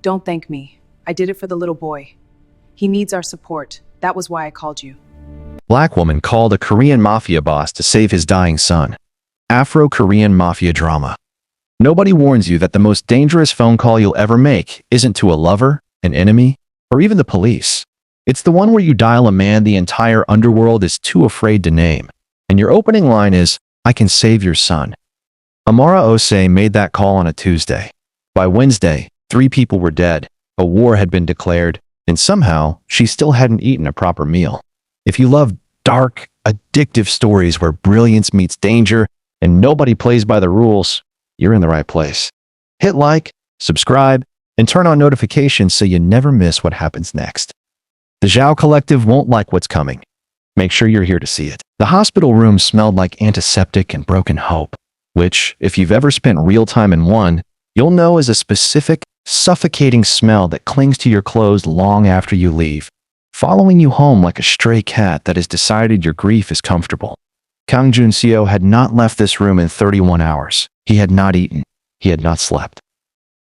Don't thank me. I did it for the little boy. He needs our support. That was why I called you. Black woman called a Korean mafia boss to save his dying son. Afro-Korean mafia drama. Nobody warns you that the most dangerous phone call you'll ever make isn't to a lover, an enemy, or even the police. It's the one where you dial a man the entire underworld is too afraid to name. And your opening line is, "I can save your son." Amara Osei made that call on a Tuesday. By Wednesday, 3 people were dead, a war had been declared, and somehow she still hadn't eaten a proper meal. If you love dark, addictive stories where brilliance meets danger and nobody plays by the rules, you're in the right place. Hit like, subscribe, and turn on notifications so you never miss what happens next. The Zhao Collective won't like what's coming. Make sure you're here to see it. The hospital room smelled like antiseptic and broken hope, which, if you've ever spent real time in one, you'll know is a specific, suffocating smell that clings to your clothes long after you leave, following you home like a stray cat that has decided your grief is comfortable. Kang Jun-seo had not left this room in 31 hours. He had not eaten. He had not slept.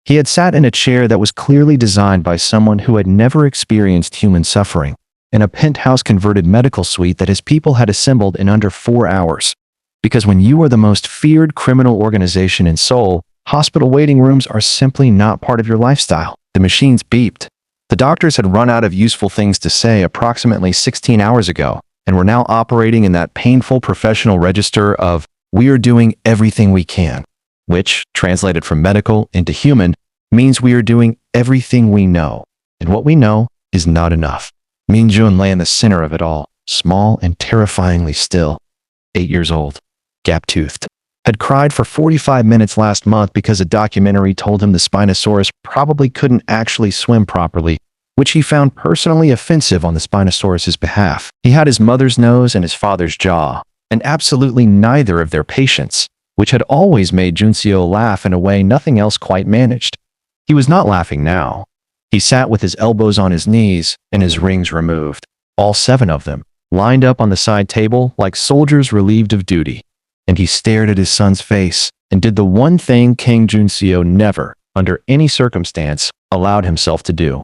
He had sat in a chair that was clearly designed by someone who had never experienced human suffering, in a penthouse-converted medical suite that his people had assembled in under 4 hours. Because when you are the most feared criminal organization in Seoul, hospital waiting rooms are simply not part of your lifestyle. The machines beeped. The doctors had run out of useful things to say approximately 16 hours ago, and were now operating in that painful professional register of, "We are doing everything we can," which, translated from medical into human, means we are doing everything we know, and what we know is not enough. Min-jun lay in the center of it all, small and terrifyingly still. 8 years old, gap-toothed, had cried for 45 minutes last month because a documentary told him the Spinosaurus probably couldn't actually swim properly, which he found personally offensive on the Spinosaurus's behalf. He had his mother's nose and his father's jaw, and absolutely neither of their patients, which had always made Jun-seo laugh in a way nothing else quite managed. He was not laughing now. He sat with his elbows on his knees and his rings removed, all 7 of them, lined up on the side table like soldiers relieved of duty. And he stared at his son's face and did the one thing Kang Jun-seo never, under any circumstance, allowed himself to do.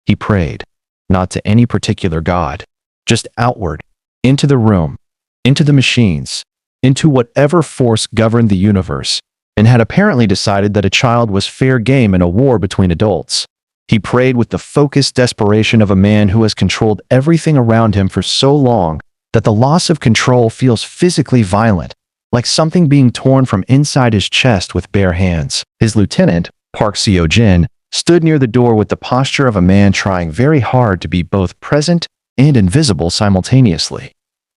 He prayed, not to any particular god, just outward, into the room, into the machines, into whatever force governed the universe, and had apparently decided that a child was fair game in a war between adults. He prayed with the focused desperation of a man who has controlled everything around him for so long that the loss of control feels physically violent, like something being torn from inside his chest with bare hands. His lieutenant, Park Seo-jin, stood near the door with the posture of a man trying very hard to be both present and invisible simultaneously.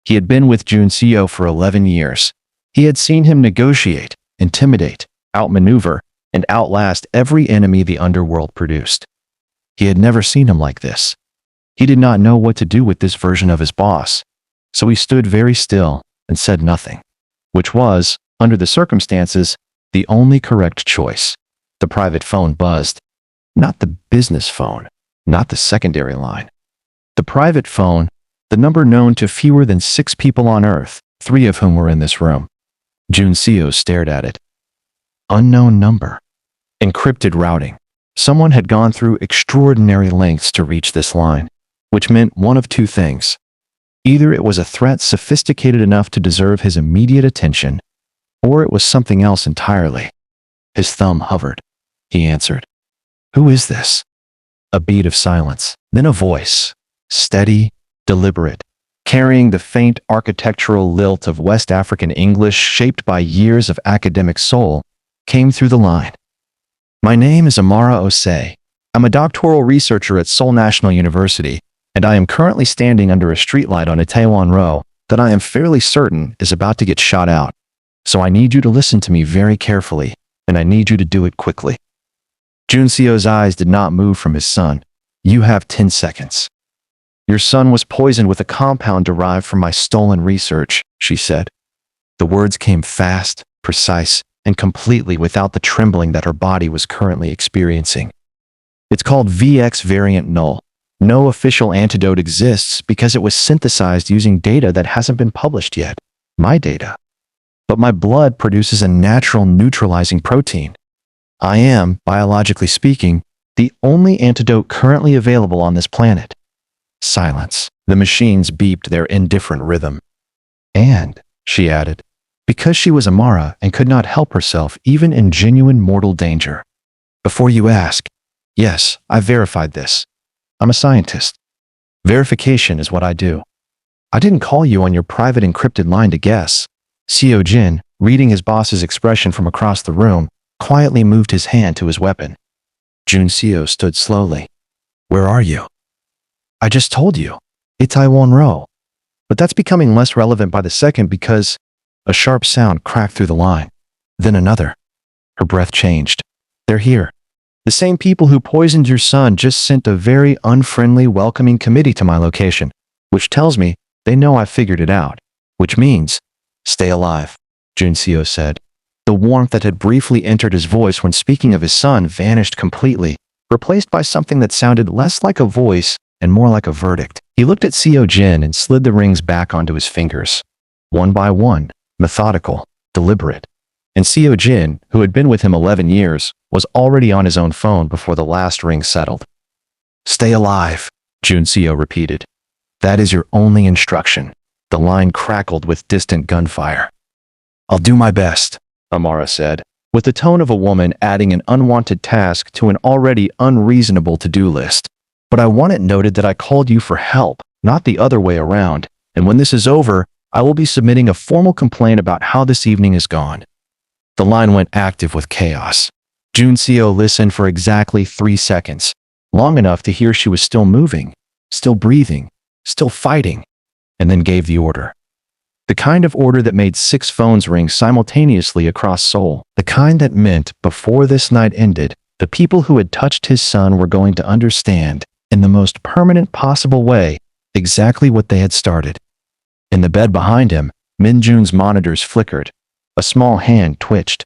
He had been with Jun-seo for 11 years. He had seen him negotiate, intimidate, outmaneuver, and outlast every enemy the underworld produced. He had never seen him like this. He did not know what to do with this version of his boss, so he stood very still and said nothing, which was, under the circumstances, the only correct choice. The private phone buzzed. Not the business phone, not the secondary line. The private phone, the number known to fewer than 6 people on Earth, 3 of whom were in this room. Jun-seo stared at it. Unknown number. Encrypted routing. Someone had gone through extraordinary lengths to reach this line, which meant one of 2 things. Either it was a threat sophisticated enough to deserve his immediate attention, or it was something else entirely. His thumb hovered. He answered. "Who is this?" A beat of silence, then a voice, steady, deliberate, carrying the faint architectural lilt of West African English shaped by years of academic soul, came through the line. "My name is Amara Osei. I'm a doctoral researcher at Seoul National University, and I am currently standing under a streetlight on Itaewon Row that I am fairly certain is about to get shot out. So I need you to listen to me very carefully, and I need you to do it quickly." Jun-seo's eyes did not move from his son. "You have 10 seconds. Your son was poisoned with a compound derived from my stolen research," she said. The words came fast, precise, and completely without the trembling that her body was currently experiencing. "It's called VX variant null. No official antidote exists because it was synthesized using data that hasn't been published yet. My data. But my blood produces a natural neutralizing protein. I am, biologically speaking, The only antidote currently available on this planet. Silence. The machines beeped their indifferent rhythm. And, she added, because she was Amara and could not help herself even in genuine mortal danger. Before you ask, yes, I verified this. I'm a scientist. Verification is what I do. I didn't call you on your private encrypted line to guess. Seo Jin, reading his boss's expression from across the room, quietly moved his hand to his weapon. Jun Seo stood slowly. Where are you? I just told you. Itaewon Row. But that's becoming less relevant by the second because a sharp sound cracked through the line. Then another. Her breath changed. They're here. The same people who poisoned your son just sent a very unfriendly welcoming committee to my location, which tells me they know I figured it out. Which means, stay alive, Jun Seo said. The warmth that had briefly entered his voice when speaking of his son vanished completely, replaced by something that sounded less like a voice and more like a verdict. He looked at Seo Jin and slid the rings back onto his fingers. One by one, methodical, deliberate. And Seo Jin, who had been with him 11 years, was already on his own phone before the last ring settled. Stay alive, Jun Seo repeated. That is your only instruction. The line crackled with distant gunfire. I'll do my best, Amara said, with the tone of a woman adding an unwanted task to an already unreasonable to-do list. But I want it noted that I called you for help, not the other way around, and when this is over, I will be submitting a formal complaint about how this evening has gone. The line went active with chaos. Jun Seo listened for exactly 3 seconds, long enough to hear she was still moving, still breathing, still fighting, and then gave the order. The kind of order that made 6 phones ring simultaneously across Seoul. The kind that meant, before this night ended, the people who had touched his son were going to understand, in the most permanent possible way, exactly what they had started. In the bed behind him, Min Jun's monitors flickered. A small hand twitched.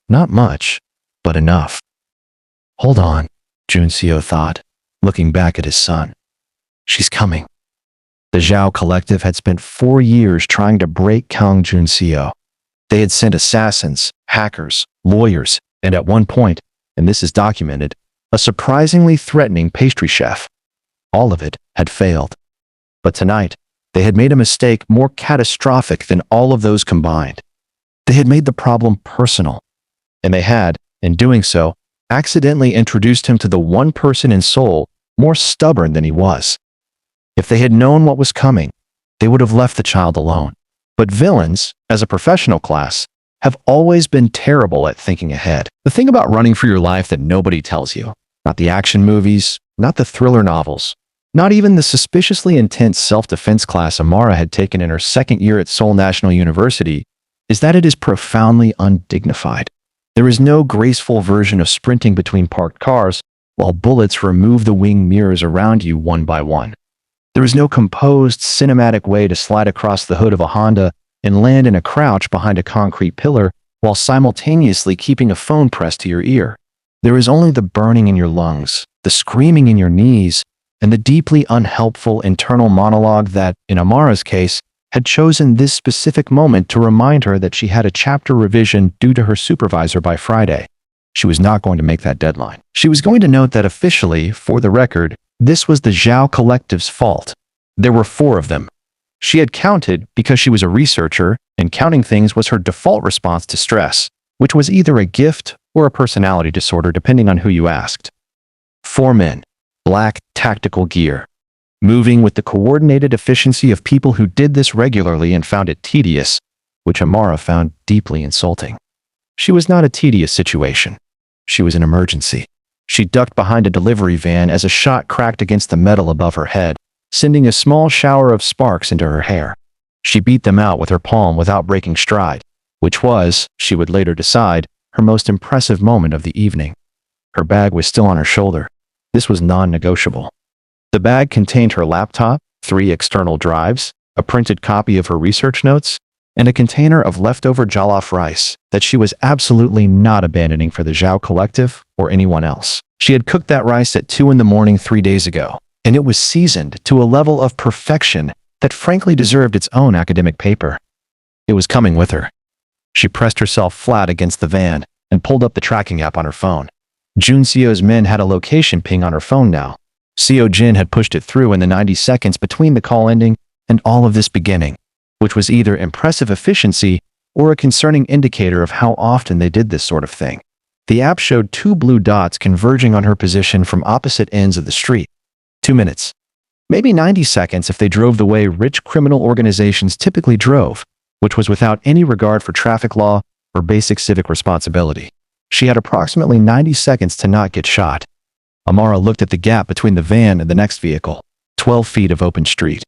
Not much, but enough. Hold on, Jun Seo thought, looking back at his son. She's coming. The Zhao Collective had spent 4 years trying to break Kang Jun Seo. They had sent assassins, hackers, lawyers, and at one point, and this is documented, a surprisingly threatening pastry chef. All of it had failed. But tonight, they had made a mistake more catastrophic than all of those combined. They had made the problem personal. And they had, in doing so, accidentally introduced him to the one person in Seoul more stubborn than he was. If they had known what was coming, they would have left the child alone. But villains, as a professional class, have always been terrible at thinking ahead. The thing about running for your life that nobody tells you, not the action movies, not the thriller novels, not even the suspiciously intense self-defense class Amara had taken in her 2nd year at Seoul National University, is that it is profoundly undignified. There is no graceful version of sprinting between parked cars while bullets remove the wing mirrors around you one by one. There is no composed, cinematic way to slide across the hood of a Honda and land in a crouch behind a concrete pillar while simultaneously keeping a phone pressed to your ear. There is only the burning in your lungs, the screaming in your knees, and the deeply unhelpful internal monologue that, in Amara's case, had chosen this specific moment to remind her that she had a chapter revision due to her supervisor by Friday. She was not going to make that deadline. She was going to note that officially, for the record, this was the Zhao Collective's fault. There were 4 of them. She had counted because she was a researcher, and counting things was her default response to stress, which was either a gift or a personality disorder depending on who you asked. 4 men, black tactical gear, moving with the coordinated efficiency of people who did this regularly and found it tedious, which Amara found deeply insulting. She was not a tedious situation. She was an emergency. She ducked behind a delivery van as a shot cracked against the metal above her head, sending a small shower of sparks into her hair. She beat them out with her palm without breaking stride, which was, she would later decide, her most impressive moment of the evening. Her bag was still on her shoulder. This was non-negotiable. The bag contained her laptop, 3 external drives, a printed copy of her research notes, and a container of leftover jollof rice that she was absolutely not abandoning for the Zhao Collective or anyone else. She had cooked that rice at 2 in the morning 3 days ago, and it was seasoned to a level of perfection that frankly deserved its own academic paper. It was coming with her. She pressed herself flat against the van and pulled up the tracking app on her phone. Jun Seo's men had a location ping on her phone now. Seo Jin had pushed it through in the 90 seconds between the call ending and all of this beginning, which was either impressive efficiency or a concerning indicator of how often they did this sort of thing. The app showed 2 blue dots converging on her position from opposite ends of the street. 2 minutes. Maybe 90 seconds if they drove the way rich criminal organizations typically drove, which was without any regard for traffic law or basic civic responsibility. She had approximately 90 seconds to not get shot. Amara looked at the gap between the van and the next vehicle, 12 feet of open street.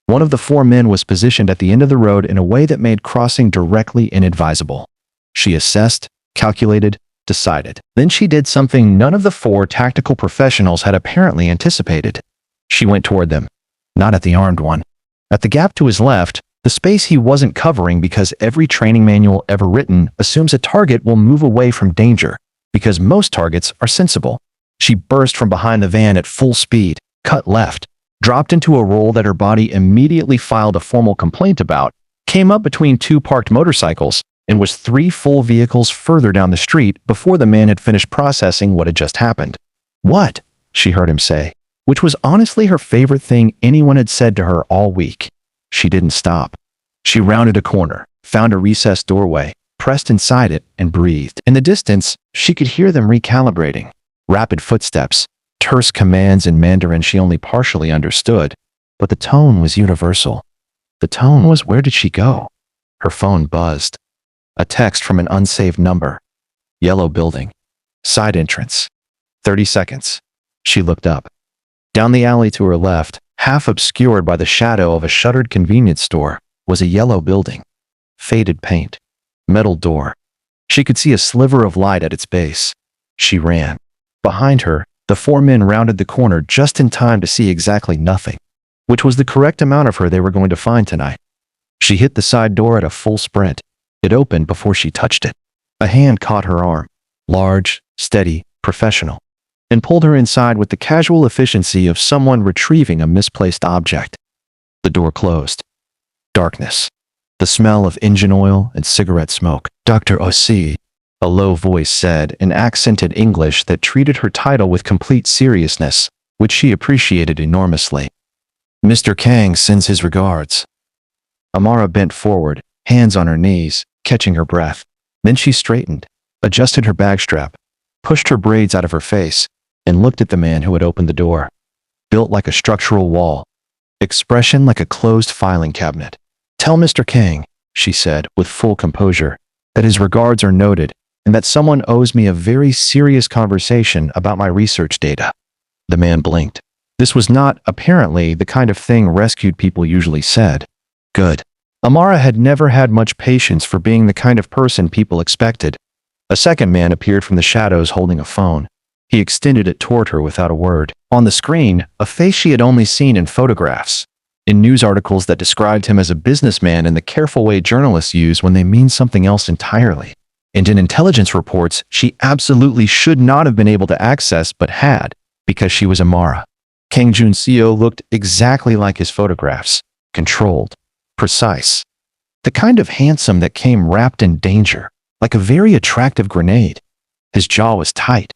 One of the 4 men was positioned at the end of the road in a way that made crossing directly inadvisable. She assessed, calculated, decided. Then she did something none of the 4 tactical professionals had apparently anticipated. She went toward them, not at the armed one. At the gap to his left, the space he wasn't covering because every training manual ever written assumes a target will move away from danger, because most targets are sensible. She burst from behind the van at full speed, cut left, dropped into a roll that her body immediately filed a formal complaint about, came up between 2 parked motorcycles, and was 3 full vehicles further down the street before the man had finished processing what had just happened. "What?" she heard him say, which was honestly her favorite thing anyone had said to her all week. She didn't stop. She rounded a corner, found a recessed doorway, pressed inside it, and breathed. In the distance, she could hear them recalibrating. Rapid footsteps, terse commands in Mandarin she only partially understood, but the tone was universal. The tone was, where did she go? Her phone buzzed. A text from an unsaved number. Yellow building. Side entrance. 30 seconds. She looked up. Down the alley to her left, half obscured by the shadow of a shuttered convenience store, was a yellow building. Faded paint. Metal door. She could see a sliver of light at its base. She ran. Behind her, the 4 men rounded the corner just in time to see exactly nothing, which was the correct amount of her they were going to find tonight. She hit the side door at a full sprint. It opened before she touched it. A hand caught her arm, large, steady, professional, and pulled her inside with the casual efficiency of someone retrieving a misplaced object. The door closed. Darkness. The smell of engine oil and cigarette smoke. "Dr. Osei," a low voice said in accented English that treated her title with complete seriousness, which she appreciated enormously. "Mr. Kang sends his regards." Amara bent forward, hands on her knees, catching her breath. Then she straightened, adjusted her bag strap, pushed her braids out of her face, and looked at the man who had opened the door. Built like a structural wall. Expression like a closed filing cabinet. "Tell Mr. Kang," she said with full composure, "that his regards are noted and that someone owes me a very serious conversation about my research data." The man blinked. This was not, apparently, the kind of thing rescued people usually said. Good. Amara had never had much patience for being the kind of person people expected. A second man appeared from the shadows holding a phone. He extended it toward her without a word. On the screen, a face she had only seen in photographs, in news articles that described him as a businessman in the careful way journalists use when they mean something else entirely. And in intelligence reports she absolutely should not have been able to access but had, because she was Amara. Kang Jun-seo looked exactly like his photographs, controlled, precise. The kind of handsome that came wrapped in danger, like a very attractive grenade. His jaw was tight.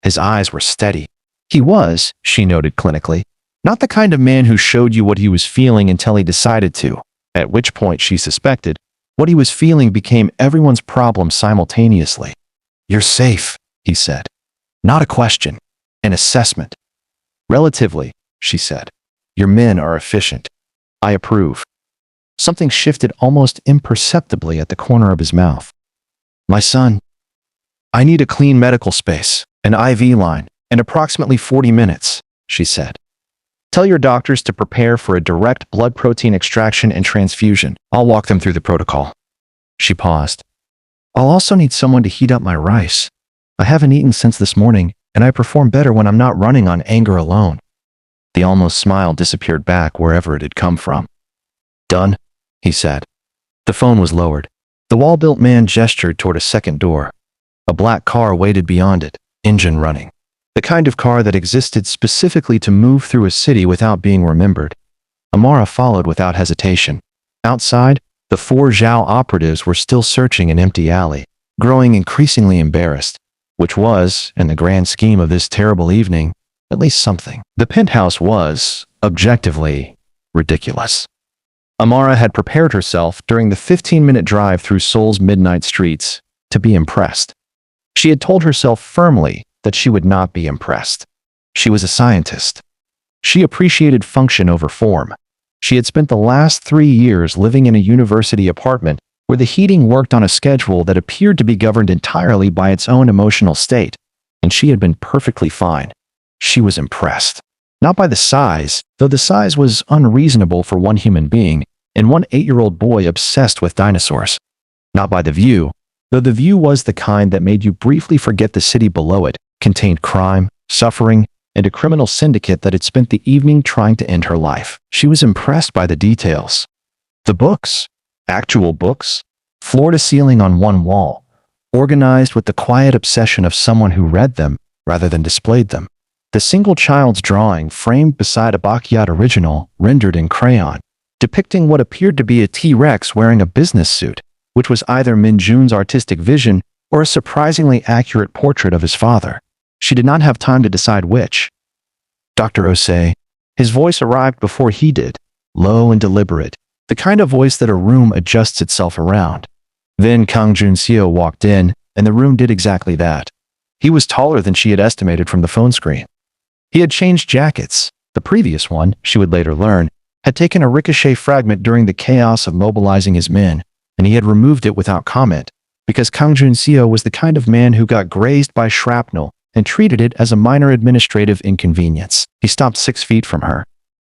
His eyes were steady. He was, she noted clinically, not the kind of man who showed you what he was feeling until he decided to, at which point she suspected what he was feeling became everyone's problem simultaneously. "You're safe," he said. "Not a question, an assessment." "Relatively," she said. "Your men are efficient. I approve." Something shifted almost imperceptibly at the corner of his mouth. "My son, I need a clean medical space, an IV line, and approximately 40 minutes, she said. "Tell your doctors to prepare for a direct blood protein extraction and transfusion. I'll walk them through the protocol." She paused. "I'll also need someone to heat up my rice. I haven't eaten since this morning, and I perform better when I'm not running on anger alone." The almost smile disappeared back wherever it had come from. "Done," he said. The phone was lowered. The wall-built man gestured toward a second door. A black car waited beyond it, engine running. The kind of car that existed specifically to move through a city without being remembered. Amara followed without hesitation. Outside, the 4 Zhao operatives were still searching an empty alley, growing increasingly embarrassed. which was, in the grand scheme of this terrible evening, at least something. The penthouse was, objectively, ridiculous. Amara had prepared herself during the 15-minute drive through Seoul's midnight streets to be impressed. She had told herself firmly that she would not be impressed. She was a scientist. She appreciated function over form. She had spent the last 3 years living in a university apartment where the heating worked on a schedule that appeared to be governed entirely by its own emotional state, and she had been perfectly fine. She was impressed. Not by the size, though the size was unreasonable for one human being and one 8-year-old boy obsessed with dinosaurs. Not by the view, though the view was the kind that made you briefly forget the city below it contained crime, suffering, and a criminal syndicate that had spent the evening trying to end her life. She was impressed by the details. The books, actual books, floor to ceiling on one wall, organized with the quiet obsession of someone who read them rather than displayed them. The single child's drawing framed beside a Basquiat original rendered in crayon, depicting what appeared to be a T-Rex wearing a business suit, which was either Min Jun's artistic vision or a surprisingly accurate portrait of his father. She did not have time to decide which. Dr. Osei. His voice arrived before he did, low and deliberate, the kind of voice that a room adjusts itself around. Then Kang Jun-seo walked in, and the room did exactly that. He was taller than she had estimated from the phone screen. He had changed jackets. The previous one, she would later learn, had taken a ricochet fragment during the chaos of mobilizing his men, and he had removed it without comment, because Kang Jun-seo was the kind of man who got grazed by shrapnel and treated it as a minor administrative inconvenience. He stopped 6 feet from her,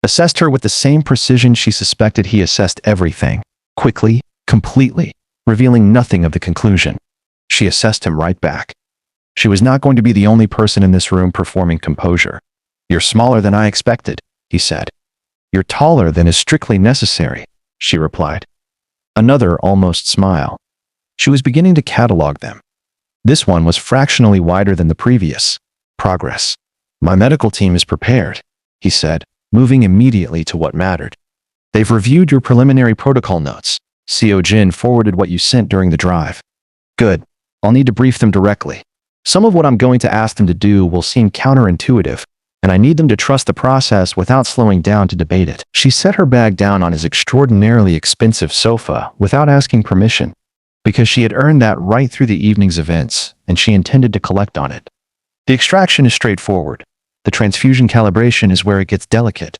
assessed her with the same precision she suspected he assessed everything, quickly, completely, revealing nothing of the conclusion. She assessed him right back. She was not going to be the only person in this room performing composure. "You're smaller than I expected," he said. "You're taller than is strictly necessary," she replied. Another almost smile. She was beginning to catalog them. This one was fractionally wider than the previous. Progress. "My medical team is prepared," he said, moving immediately to what mattered. "They've reviewed your preliminary protocol notes. Seo Jin forwarded what you sent during the drive." "Good. I'll need to brief them directly. Some of what I'm going to ask them to do will seem counterintuitive, and I need them to trust the process without slowing down to debate it." She set her bag down on his extraordinarily expensive sofa without asking permission, because she had earned that right through the evening's events, and she intended to collect on it. "The extraction is straightforward. The transfusion calibration is where it gets delicate."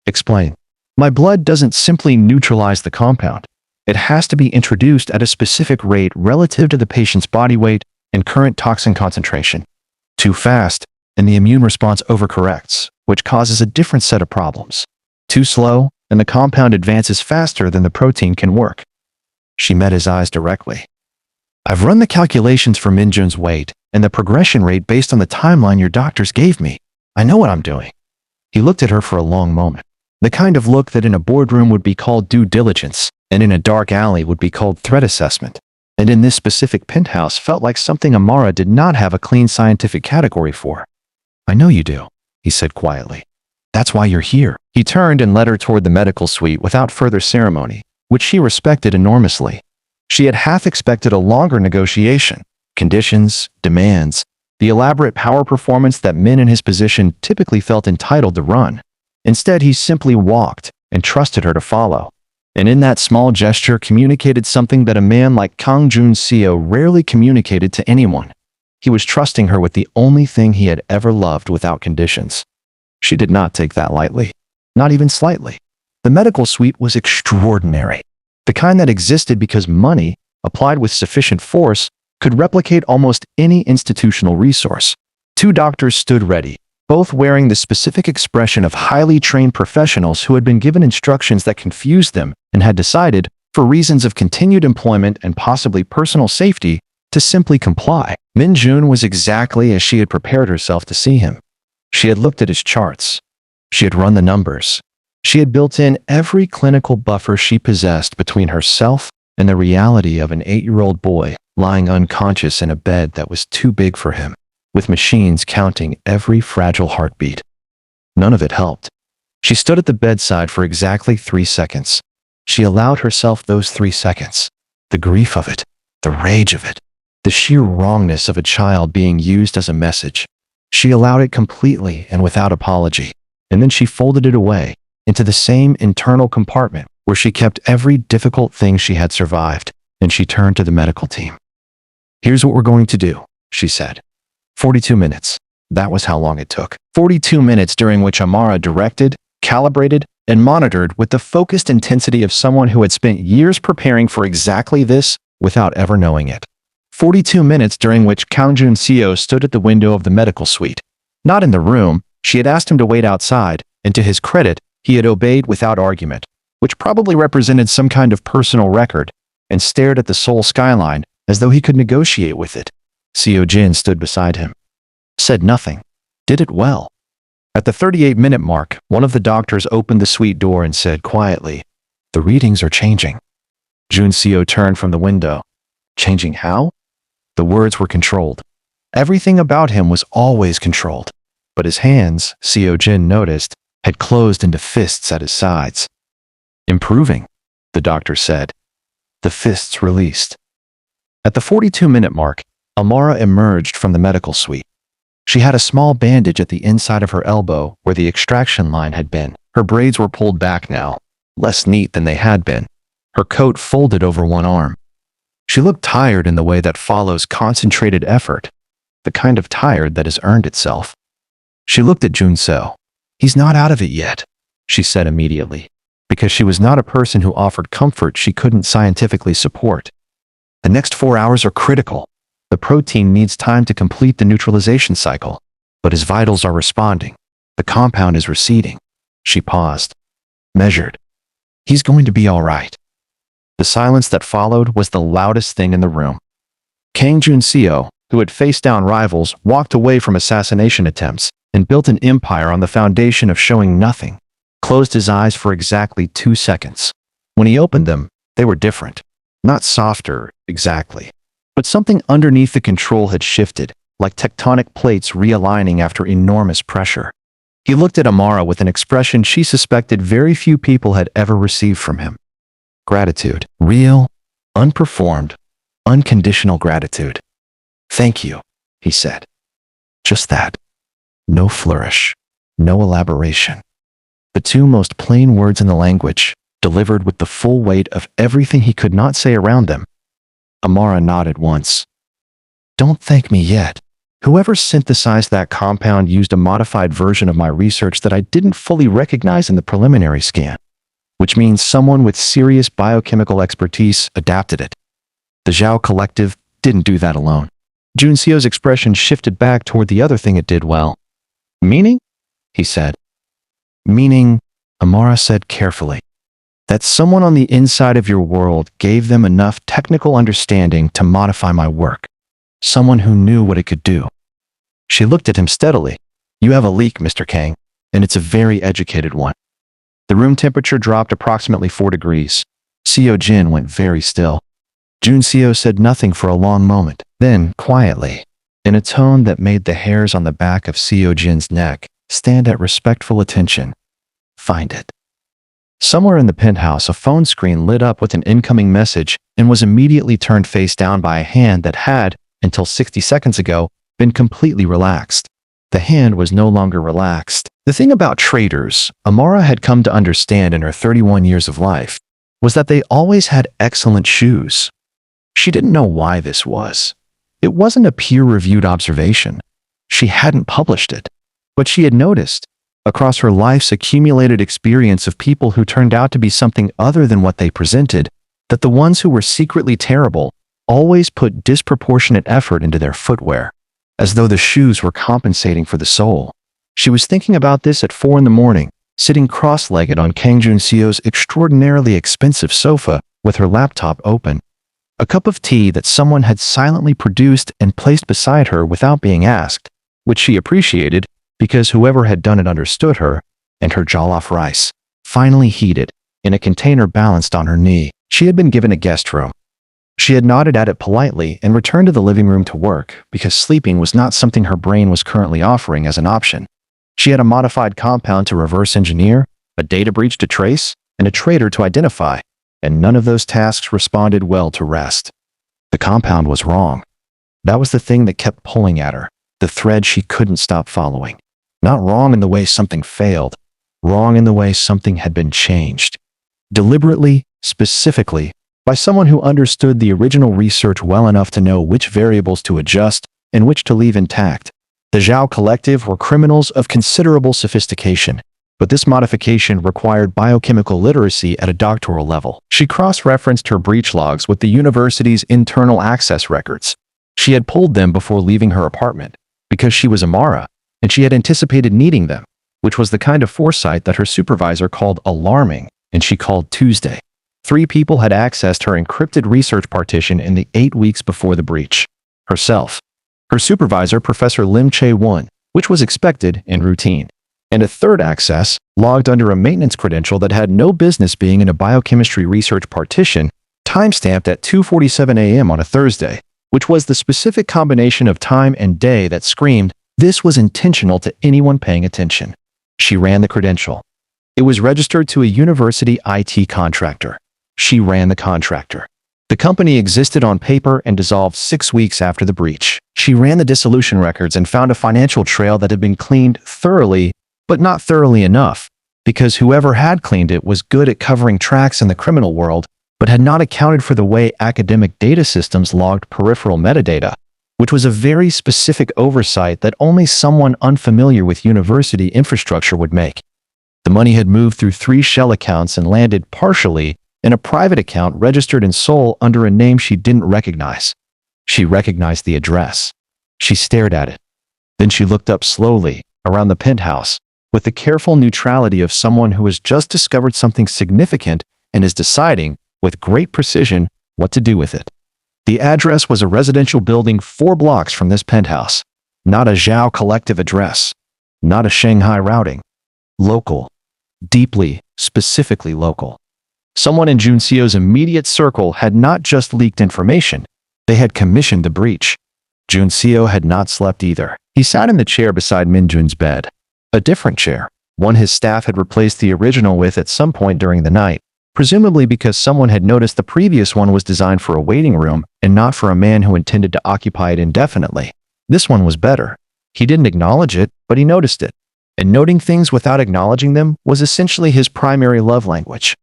"Explain." "My blood doesn't simply neutralize the compound. It has to be introduced at a specific rate relative to the patient's body weight and current toxin concentration. Too fast, and the immune response overcorrects, which causes a different set of problems. Too slow, and the compound advances faster than the protein can work." She met his eyes directly. "I've run the calculations for Min Jun's weight and the progression rate based on the timeline your doctors gave me. I know what I'm doing." He looked at her for a long moment. The kind of look that in a boardroom would be called due diligence, and in a dark alley would be called threat assessment, and in this specific penthouse felt like something Amara did not have a clean scientific category for. "I know you do," he said quietly. "That's why you're here." He turned and led her toward the medical suite without further ceremony, which she respected enormously. She had half expected a longer negotiation, conditions, demands, the elaborate power performance that men in his position typically felt entitled to run. Instead, he simply walked and trusted her to follow. And in that small gesture communicated something that a man like Kang Jun-seo rarely communicated to anyone. He was trusting her with the only thing he had ever loved without conditions. She did not take that lightly, not even slightly. The medical suite was extraordinary, the kind that existed because money, applied with sufficient force, could replicate almost any institutional resource. 2 doctors stood ready, both wearing the specific expression of highly trained professionals who had been given instructions that confused them and had decided, for reasons of continued employment and possibly personal safety, to simply comply. Min Jun was exactly as she had prepared herself to see him. She had looked at his charts. She had run the numbers. She had built in every clinical buffer she possessed between herself and the reality of an 8-year-old boy lying unconscious in a bed that was too big for him, with machines counting every fragile heartbeat. None of it helped. She stood at the bedside for exactly 3 seconds. She allowed herself those 3 seconds. The grief of it, the rage of it, The sheer wrongness of a child being used as a message. She allowed it completely and without apology, and then she folded it away into the same internal compartment where she kept every difficult thing she had survived, and she turned to the medical team. "Here's what we're going to do," she said. 42 minutes. That was how long it took. 42 minutes during which Amara directed, calibrated, and monitored with the focused intensity of someone who had spent years preparing for exactly this without ever knowing it. 42 minutes during which Kang Jun-seo stood at the window of the medical suite. Not in the room, she had asked him to wait outside, and to his credit, he had obeyed without argument, which probably represented some kind of personal record, and stared at the Seoul skyline as though he could negotiate with it. Seo Jin stood beside him. Said nothing. Did it well. At the 38-minute mark, one of the doctors opened the suite door and said quietly, "The readings are changing." Jun-seo turned from the window. Changing how? The words were controlled. Everything about him was always controlled. But his hands, Seo Jin noticed, had closed into fists at his sides. "Improving," the doctor said. The fists released. At the 42-minute mark, Amara emerged from the medical suite. She had a small bandage at the inside of her elbow where the extraction line had been. Her braids were pulled back now, less neat than they had been. Her coat folded over one arm. She looked tired in the way that follows concentrated effort, the kind of tired that has earned itself. She looked at Jun-seo. "He's not out of it yet," she said immediately, because she was not a person who offered comfort she couldn't scientifically support. "The next 4 hours are critical. The protein needs time to complete the neutralization cycle, but his vitals are responding. The compound is receding." She paused, measured. "He's going to be all right." The silence that followed was the loudest thing in the room. Kang Jun-seo, who had faced down rivals, walked away from assassination attempts and built an empire on the foundation of showing nothing, closed his eyes for exactly 2 seconds. When he opened them, they were different. Not softer, exactly. But something underneath the control had shifted, like tectonic plates realigning after enormous pressure. He looked at Amara with an expression she suspected very few people had ever received from him. Gratitude. Real, unperformed, unconditional gratitude. "Thank you," he said. Just that. No flourish. No elaboration. The two most plain words in the language, delivered with the full weight of everything he could not say around them. Amara nodded once. "Don't thank me yet. Whoever synthesized that compound used a modified version of my research that I didn't fully recognize in the preliminary scan, which means someone with serious biochemical expertise adapted it. The Zhao Collective didn't do that alone." Jun-seo's expression shifted back toward the other thing it did well. "Meaning?" he said. "Meaning," Amara said carefully, "that someone on the inside of your world gave them enough technical understanding to modify my work. Someone who knew what it could do." She looked at him steadily. "You have a leak, Mr. Kang, and it's a very educated one." The room temperature dropped approximately 4 degrees. Seo Jin went very still. Jun-seo said nothing for a long moment. Then, quietly, in a tone that made the hairs on the back of Seo Jin's neck stand at respectful attention, "Find it." Somewhere in the penthouse, a phone screen lit up with an incoming message and was immediately turned face down by a hand that had, until 60 seconds ago, been completely relaxed. The hand was no longer relaxed. The thing about traders, Amara had come to understand in her 31 years of life, was that they always had excellent shoes. She didn't know why this was. It wasn't a peer-reviewed observation. She hadn't published it. But she had noticed, across her life's accumulated experience of people who turned out to be something other than what they presented, that the ones who were secretly terrible always put disproportionate effort into their footwear, as though the shoes were compensating for the soul. She was thinking about this at 4 in the morning, sitting cross-legged on Kang Jun-seo's extraordinarily expensive sofa with her laptop open. A cup of tea that someone had silently produced and placed beside her without being asked, which she appreciated because whoever had done it understood her, and her jollof rice, finally heated, in a container balanced on her knee. She had been given a guest room. She had nodded at it politely and returned to the living room to work because sleeping was not something her brain was currently offering as an option. She had a modified compound to reverse engineer, a data breach to trace, and a traitor to identify, and none of those tasks responded well to rest. The compound was wrong. That was the thing that kept pulling at her, the thread she couldn't stop following. Not wrong in the way something failed, wrong in the way something had been changed. Deliberately, specifically, by someone who understood the original research well enough to know which variables to adjust and which to leave intact. The Zhao Collective were criminals of considerable sophistication, but this modification required biochemical literacy at a doctoral level. She cross-referenced her breach logs with the university's internal access records. She had pulled them before leaving her apartment, because she was Amara, and she had anticipated needing them, which was the kind of foresight that her supervisor called alarming, and she called Tuesday. 3 people had accessed her encrypted research partition in the 8 weeks before the breach. Herself, her supervisor, Professor Lim Chae-won, which was expected and routine, and a third access, logged under a maintenance credential that had no business being in a biochemistry research partition, timestamped at 2:47 a.m. on a Thursday, which was the specific combination of time and day that screamed, this was intentional to anyone paying attention. She ran the credential. It was registered to a university IT contractor. She ran the contractor. The company existed on paper and dissolved 6 weeks after the breach. She ran the dissolution records and found a financial trail that had been cleaned thoroughly, but not thoroughly enough, because whoever had cleaned it was good at covering tracks in the criminal world, but had not accounted for the way academic data systems logged peripheral metadata, which was a very specific oversight that only someone unfamiliar with university infrastructure would make. The money had moved through 3 shell accounts and landed partially in a private account registered in Seoul under a name she didn't recognize. She recognized the address. She stared at it. Then she looked up slowly, around the penthouse, with the careful neutrality of someone who has just discovered something significant and is deciding, with great precision, what to do with it. The address was a residential building 4 blocks from this penthouse. Not a Zhao Collective address. Not a Shanghai routing. Local. Deeply, specifically local. Someone in Jun Seo's immediate circle had not just leaked information, they had commissioned the breach. Jun Seo had not slept either. He sat in the chair beside Min Jun's bed. A different chair, one his staff had replaced the original with at some point during the night, presumably because someone had noticed the previous one was designed for a waiting room and not for a man who intended to occupy it indefinitely. This one was better. He didn't acknowledge it, but he noticed it. And noting things without acknowledging them was essentially his primary love language.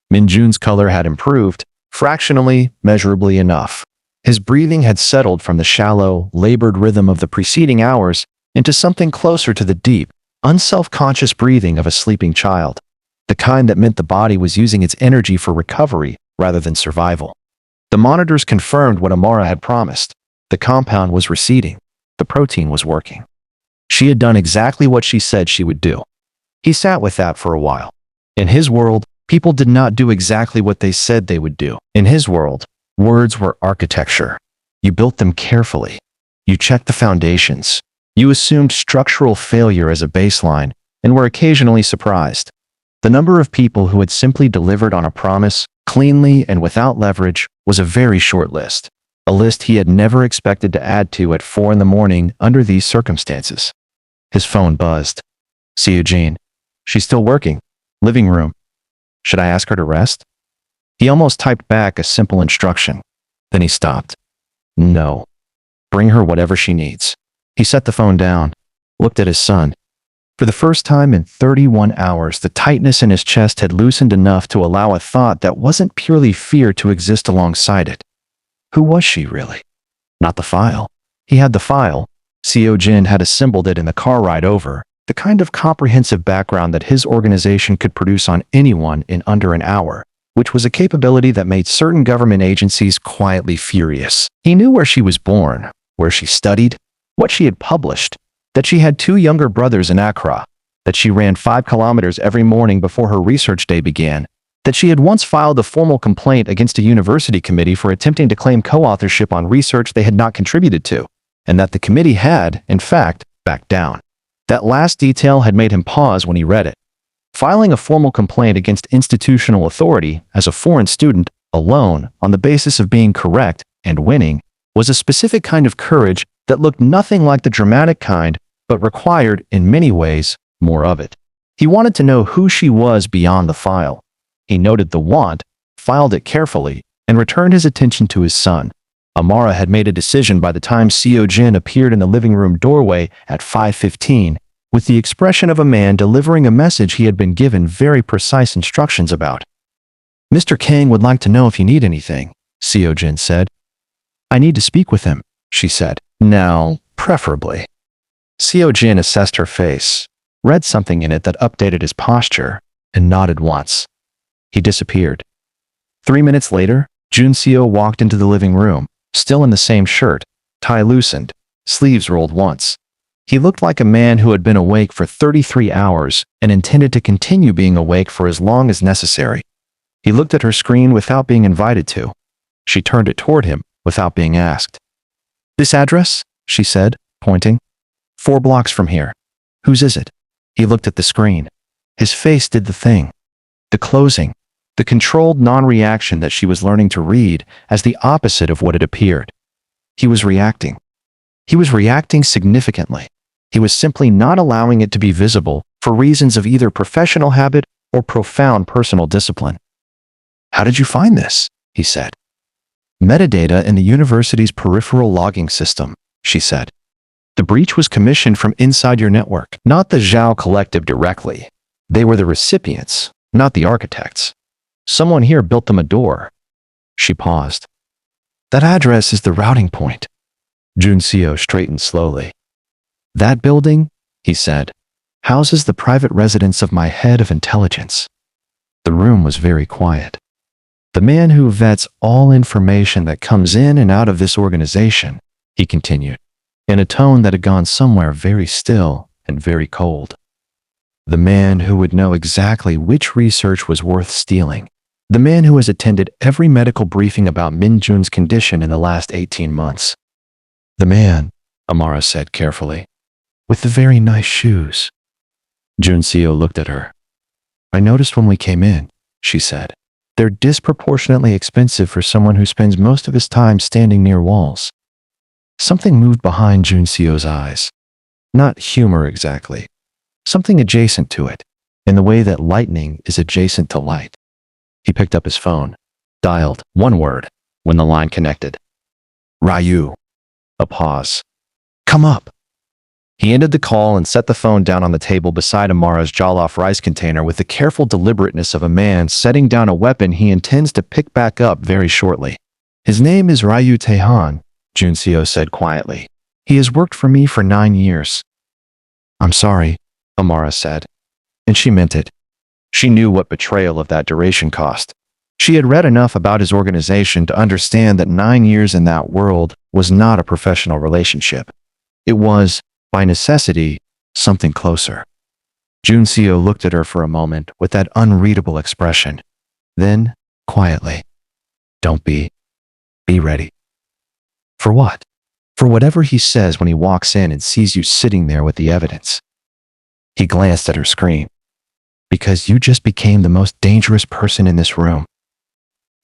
Min Jun's color had improved, fractionally, measurably enough. His breathing had settled from the shallow, labored rhythm of the preceding hours into something closer to the deep, unself-conscious breathing of a sleeping child, the kind that meant the body was using its energy for recovery rather than survival. The monitors confirmed what Amara had promised. The compound was receding. The protein was working. She had done exactly what she said she would do. He sat with that for a while. In his world, people did not do exactly what they said they would do. In his world, words were architecture. You built them carefully. You checked the foundations. You assumed structural failure as a baseline and were occasionally surprised. The number of people who had simply delivered on a promise, cleanly and without leverage, was a very short list. A list he had never expected to add to at 4 in the morning under these circumstances. His phone buzzed. "See you, Jean. She's still working. Living room. Should I ask her to rest?" He almost typed back a simple instruction. Then he stopped. "No. Bring her whatever she needs." He set the phone down, looked at his son. For the first time in 31 hours, the tightness in his chest had loosened enough to allow a thought that wasn't purely fear to exist alongside it. Who was she, really? Not the file. He had the file. Seo Jin had assembled it in the car ride over, the kind of comprehensive background that his organization could produce on anyone in under an hour, which was a capability that made certain government agencies quietly furious. He knew where she was born, where she studied, what she had published, that she had 2 younger brothers in Accra, that she ran 5 kilometers every morning before her research day began, that she had once filed a formal complaint against a university committee for attempting to claim co-authorship on research they had not contributed to, and that the committee had, in fact, backed down. That last detail had made him pause when he read it. Filing a formal complaint against institutional authority as a foreign student, alone, on the basis of being correct and winning, was a specific kind of courage that looked nothing like the dramatic kind, but required, in many ways, more of it. He wanted to know who she was beyond the file. He noted the want, filed it carefully, and returned his attention to his son. Amara had made a decision by the time Seo Jin appeared in the living room doorway at 5:15, with the expression of a man delivering a message he had been given very precise instructions about. "Mr. Kang would like to know if you need anything," Seo Jin said. "I need to speak with him," she said. "Now, preferably." Seo Jin assessed her face, read something in it that updated his posture, and nodded once. He disappeared. 3 minutes later, Jun Seo walked into the living room, still in the same shirt, tie loosened, sleeves rolled once. He looked like a man who had been awake for 33 hours and intended to continue being awake for as long as necessary. He looked at her screen without being invited to. She turned it toward him without being asked. "This address?" she said, pointing. 4 blocks from here. Whose is it?" He looked at the screen. His face did the thing. The closing, the controlled non-reaction that she was learning to read as the opposite of what it appeared. He was reacting. He was reacting significantly. He was simply not allowing it to be visible for reasons of either professional habit or profound personal discipline. "How did you find this?" he said. "Metadata in the university's peripheral logging system," she said. "The breach was commissioned from inside your network, not the Zhao Collective directly. They were the recipients, not the architects. Someone here built them a door." She paused. "That address is the routing point." Jun Seo straightened slowly. "That building," he said, "houses the private residence of my head of intelligence." The room was very quiet. "The man who vets all information that comes in and out of this organization," he continued, in a tone that had gone somewhere very still and very cold. "The man who would know exactly which research was worth stealing. The man who has attended every medical briefing about Min Jun's condition in the last 18 months. The man," Amara said carefully, "with the very nice shoes." Jun Seo looked at her. "I noticed when we came in," she said. "They're disproportionately expensive for someone who spends most of his time standing near walls." Something moved behind Jun Seo's eyes. Not humor exactly. Something adjacent to it, in the way that lightning is adjacent to light. He picked up his phone, dialed one word when the line connected. "Ryu." A pause. "Come up." He ended the call and set the phone down on the table beside Amara's jollof rice container with the careful deliberateness of a man setting down a weapon he intends to pick back up very shortly. "His name is Ryu Taehan," Jun Seo said quietly. "He has worked for me for 9 years. "I'm sorry," Amara said. And she meant it. She knew what betrayal of that duration cost. She had read enough about his organization to understand that 9 years in that world was not a professional relationship. It was, by necessity, something closer. Jun Seo looked at her for a moment with that unreadable expression. Then, quietly, "Don't be ready." "For what?" "For whatever he says when he walks in and sees you sitting there with the evidence." He glanced at her screen. "Because you just became the most dangerous person in this room."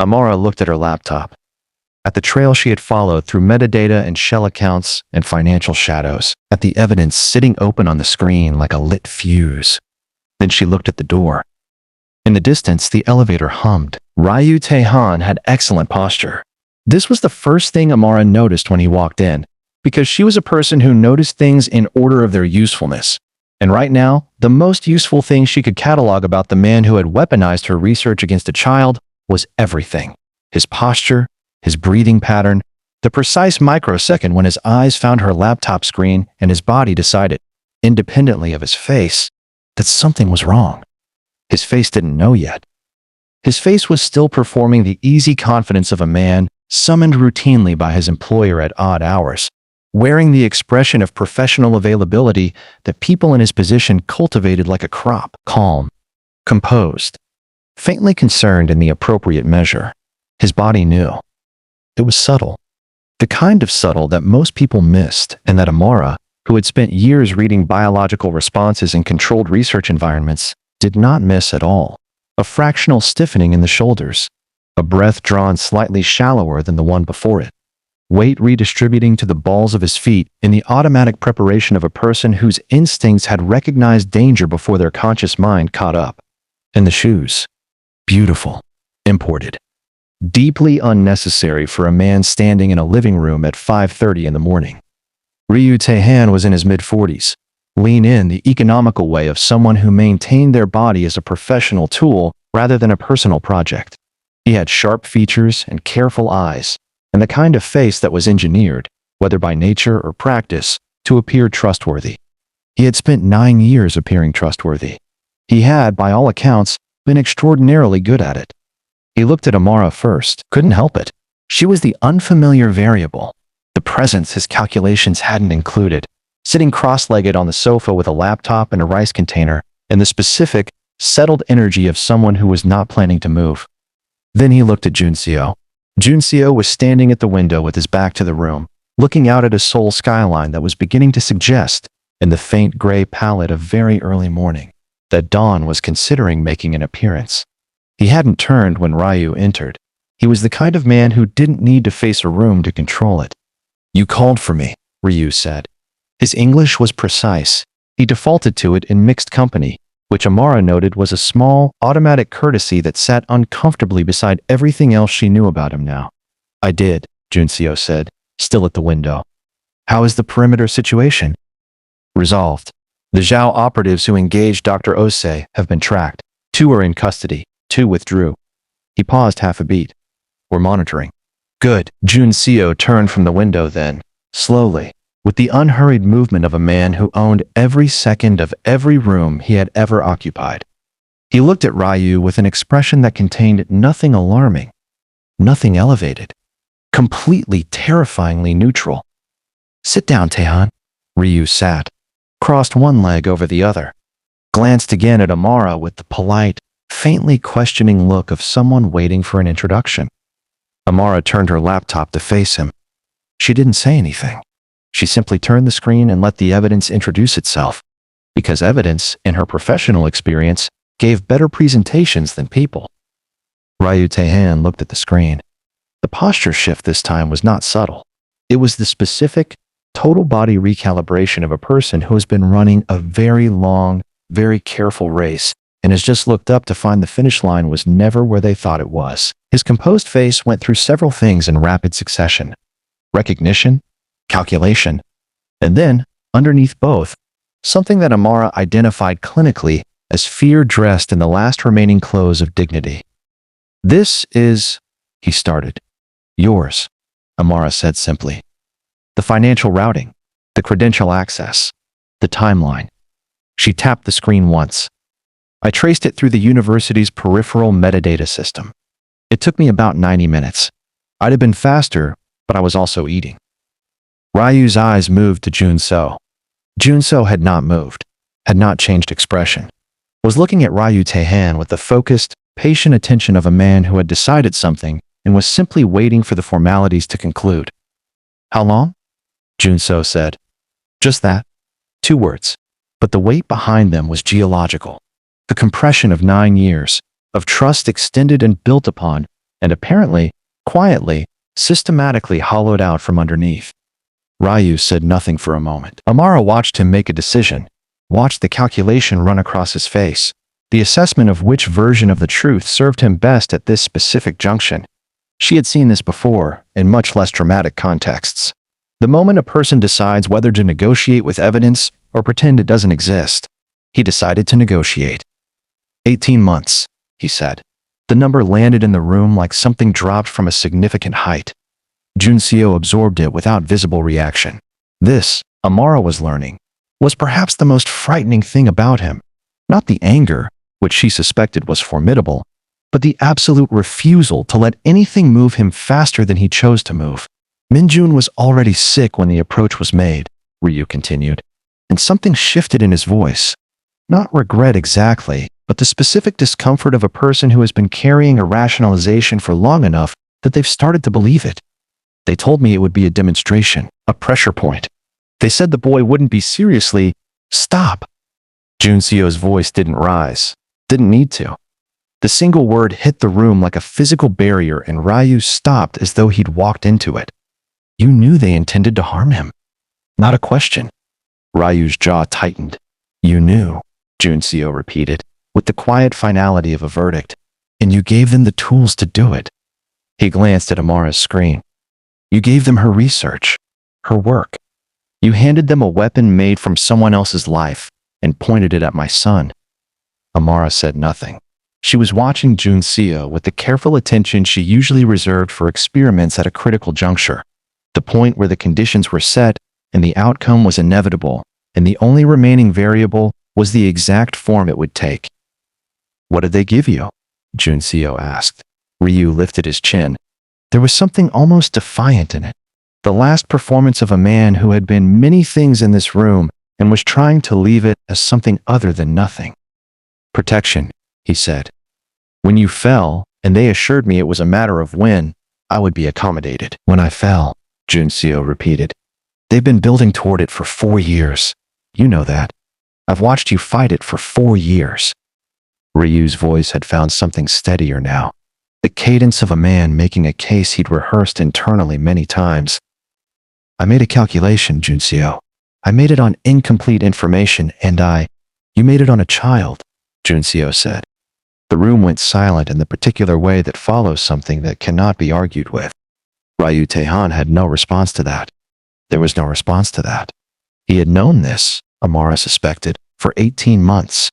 Amara looked at her laptop, at the trail she had followed through metadata and shell accounts and financial shadows, at the evidence sitting open on the screen like a lit fuse. Then she looked at the door. In the distance, the elevator hummed. Ryu Taehan had excellent posture. This was the first thing Amara noticed when he walked in, because she was a person who noticed things in order of their usefulness. And right now, the most useful thing she could catalog about the man who had weaponized her research against a child was everything. His posture, his breathing pattern, the precise microsecond when his eyes found her laptop screen and his body decided, independently of his face, that something was wrong. His face didn't know yet. His face was still performing the easy confidence of a man summoned routinely by his employer at odd hours, wearing the expression of professional availability that people in his position cultivated like a crop, calm, composed, faintly concerned in the appropriate measure. His body knew. It was subtle. The kind of subtle that most people missed, and that Amara, who had spent years reading biological responses in controlled research environments, did not miss at all. A fractional stiffening in the shoulders, a breath drawn slightly shallower than the one before it, weight redistributing to the balls of his feet in the automatic preparation of a person whose instincts had recognized danger before their conscious mind caught up. And the shoes. Beautiful. Imported. deeply unnecessary for a man standing in a living room at 5:30 in the morning. Ryu Taehan was in his mid-40s. Lean in, the economical way of someone who maintained their body as a professional tool rather than a personal project. He had sharp features and careful eyes, and the kind of face that was engineered, whether by nature or practice, to appear trustworthy. He had spent 9 years appearing trustworthy. He had, by all accounts, been extraordinarily good at it. He looked at Amara first, couldn't help it. She was the unfamiliar variable, the presence his calculations hadn't included, sitting cross-legged on the sofa with a laptop and a rice container, and the specific, settled energy of someone who was not planning to move. Then he looked at Junseo. Junseo was standing at the window with his back to the room, looking out at a Seoul skyline that was beginning to suggest, in the faint gray palette of very early morning, that dawn was considering making an appearance. He hadn't turned when Ryu entered. He was the kind of man who didn't need to face a room to control it. "You called for me," Ryu said. His English was precise. He defaulted to it in mixed company, which Amara noted was a small, automatic courtesy that sat uncomfortably beside everything else she knew about him now. "I did," Junseo said, still at the window. "How is the perimeter situation?" "Resolved. The Zhao operatives who engaged Dr. Osei have been tracked. 2 are in custody. 2 withdrew." He paused half a beat. "We're monitoring." "Good." Junseo turned from the window then, slowly, with the unhurried movement of a man who owned every second of every room he had ever occupied. He looked at Ryu with an expression that contained nothing alarming, nothing elevated, completely terrifyingly neutral. "Sit down, Taehan." Ryu sat, crossed one leg over the other, glanced again at Amara with the polite, faintly questioning look of someone waiting for an introduction. Amara turned her laptop to face him. She didn't say anything. She simply turned the screen and let the evidence introduce itself, because evidence, in her professional experience, gave better presentations than people. Ryu Taehan looked at the screen. The posture shift this time was not subtle. It was the specific, total body recalibration of a person who has been running a very long, very careful race and has just looked up to find the finish line was never where they thought it was. His composed face went through several things in rapid succession. Recognition, calculation, and then, underneath both, something that Amara identified clinically as fear dressed in the last remaining clothes of dignity. "This is," he started. "Yours," Amara said simply. "The financial routing, the credential access, the timeline." She tapped the screen once. "I traced it through the university's peripheral metadata system. It took me about 90 minutes. I'd have been faster, but I was also eating." Ryu's eyes moved to Junseo. Junseo had not moved, had not changed expression, was looking at Ryu Taehan with the focused, patient attention of a man who had decided something and was simply waiting for the formalities to conclude. "How long?" Junseo said. "Just that. 2 words. But the weight behind them was geological. The compression of 9 years, of trust extended and built upon, and apparently, quietly, systematically hollowed out from underneath." Ryu said nothing for a moment. Amara watched him make a decision, watched the calculation run across his face, the assessment of which version of the truth served him best at this specific junction. She had seen this before, in much less dramatic contexts. The moment a person decides whether to negotiate with evidence or pretend it doesn't exist, he decided to negotiate. 18 months, he said. The number landed in the room like something dropped from a significant height. Junseo absorbed it without visible reaction. This, Amara was learning, was perhaps the most frightening thing about him. Not the anger, which she suspected was formidable, but the absolute refusal to let anything move him faster than he chose to move. Minjun was already sick when the approach was made, Ryu continued, and something shifted in his voice. Not regret exactly, but the specific discomfort of a person who has been carrying a rationalization for long enough that they've started to believe it. "They told me it would be a demonstration, a pressure point. They said the boy wouldn't be seriously..." "Stop!" Junseo's voice didn't rise, didn't need to. The single word hit the room like a physical barrier and Ryu stopped as though he'd walked into it. "You knew they intended to harm him." "Not a question." Ryu's jaw tightened. "You knew," Junseo repeated, with the quiet finality of a verdict. "And you gave them the tools to do it." He glanced at Amara's screen. You gave them her research, her work. You handed them a weapon made from someone else's life and pointed it at my son. Amara said nothing. She was watching Jun Seo with the careful attention she usually reserved for experiments at a critical juncture, the point where the conditions were set and the outcome was inevitable, and the only remaining variable was the exact form it would take. What did they give you? Jun Seo asked. Ryu lifted his chin. There was something almost defiant in it. The last performance of a man who had been many things in this room and was trying to leave it as something other than nothing. Protection, he said. When you fell, and they assured me it was a matter of when, I would be accommodated. When I fell, Jun Seo repeated. They've been building toward it for 4 years. You know that. I've watched you fight it for 4 years. Ryu's voice had found something steadier now. The cadence of a man making a case he'd rehearsed internally many times. I made a calculation, Jun Seo. I made it on incomplete information, and You made it on a child, Jun Seo said. The room went silent in the particular way that follows something that cannot be argued with. Ryu Taehan had no response to that. There was no response to that. He had known this, Amara suspected, for 18 months.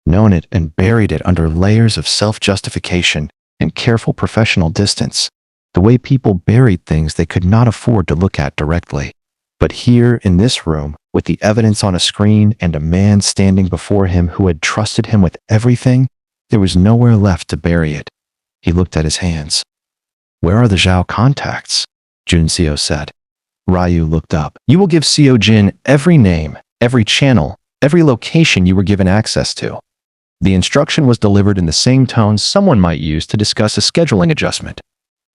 Known it and buried it under layers of self-justification and careful professional distance, the way people buried things they could not afford to look at directly. But here in this room, with the evidence on a screen and a man standing before him who had trusted him with everything, there was nowhere left to bury it. He looked at his hands. Where are the Zhao contacts? Jun Seo said. Ryu looked up. You will give Seo Jin every name, every channel, every location you were given access to. The instruction was delivered in the same tone someone might use to discuss a scheduling adjustment.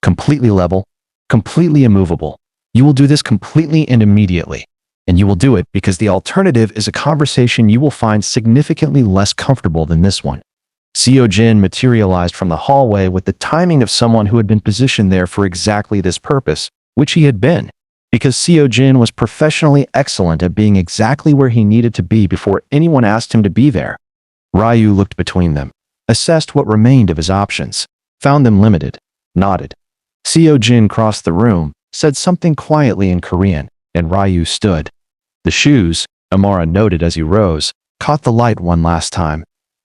Completely level, completely immovable. You will do this completely and immediately. And you will do it because the alternative is a conversation you will find significantly less comfortable than this one. Seo Jin materialized from the hallway with the timing of someone who had been positioned there for exactly this purpose, which he had been, because Seo Jin was professionally excellent at being exactly where he needed to be before anyone asked him to be there. Ryu looked between them, assessed what remained of his options, found them limited, nodded. Seo Jin crossed the room, said something quietly in Korean, and Ryu stood. The shoes, Amara noted as he rose, caught the light one last time.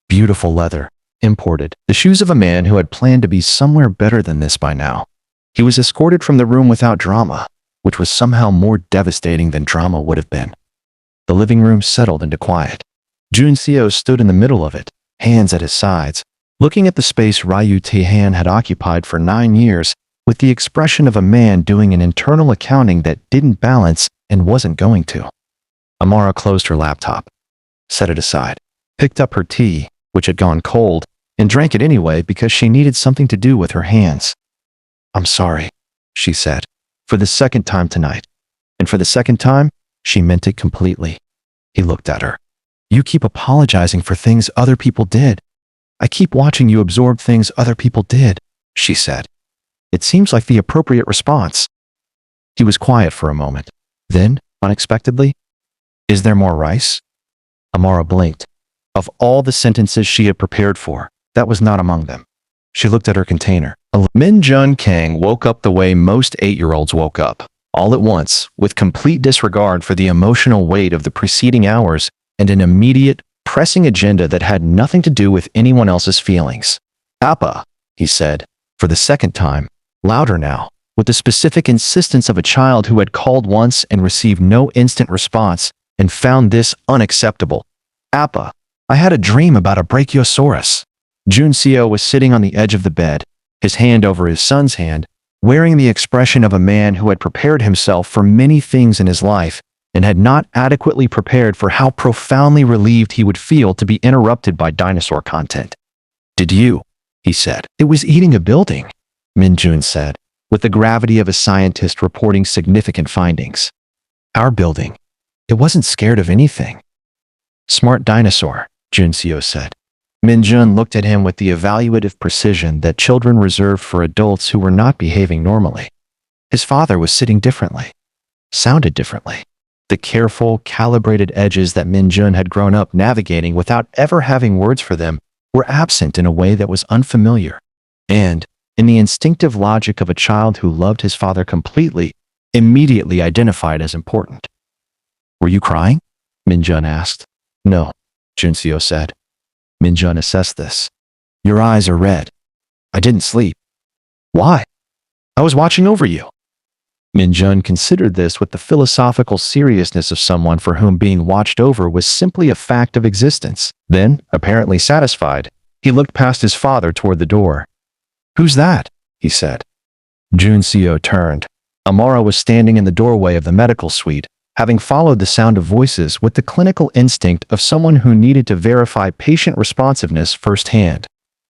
Beautiful leather, imported. The shoes of a man who had planned to be somewhere better than this by now. He was escorted from the room without drama, which was somehow more devastating than drama would have been. The living room settled into quiet. Jun Seo stood in the middle of it, hands at his sides, looking at the space Ryu Taehan had occupied for 9 years, with the expression of a man doing an internal accounting that didn't balance and wasn't going to. Amara closed her laptop, set it aside, picked up her tea, which had gone cold, and drank it anyway because she needed something to do with her hands. I'm sorry, she said, for the second time tonight. And for the second time, she meant it completely. He looked at her. You keep apologizing for things other people did. I keep watching you absorb things other people did, she said. It seems like the appropriate response. He was quiet for a moment. Then, unexpectedly, is there more rice? Amara blinked. Of all the sentences she had prepared for, that was not among them. She looked at her container. Min Jun Kang woke up the way most 8-year-olds woke up, all at once, with complete disregard for the emotional weight of the preceding hours and an immediate, pressing agenda that had nothing to do with anyone else's feelings. Appa, he said, for the second time, louder now, with the specific insistence of a child who had called once and received no instant response and found this unacceptable. Appa, I had a dream about a Brachiosaurus. Jun Seo was sitting on the edge of the bed, his hand over his son's hand, wearing the expression of a man who had prepared himself for many things in his life and had not adequately prepared for how profoundly relieved he would feel to be interrupted by dinosaur content. Did you? He said. It was eating a building, Min Jun said, with the gravity of a scientist reporting significant findings. Our building. It wasn't scared of anything. Smart dinosaur, Jun Seo said. Min Jun looked at him with the evaluative precision that children reserve for adults who were not behaving normally. His father was sitting differently, sounded differently. The careful, calibrated edges that Min Jun had grown up navigating without ever having words for them were absent in a way that was unfamiliar. And, in the instinctive logic of a child who loved his father completely, immediately identified as important. Were you crying? Minjun asked. No, Junseo said. Minjun assessed this. Your eyes are red. I didn't sleep. Why? I was watching over you. Minjun considered this with the philosophical seriousness of someone for whom being watched over was simply a fact of existence. Then, apparently satisfied, he looked past his father toward the door. Who's that? He said. Junseo turned. Amara was standing in the doorway of the medical suite, having followed the sound of voices with the clinical instinct of someone who needed to verify patient responsiveness firsthand.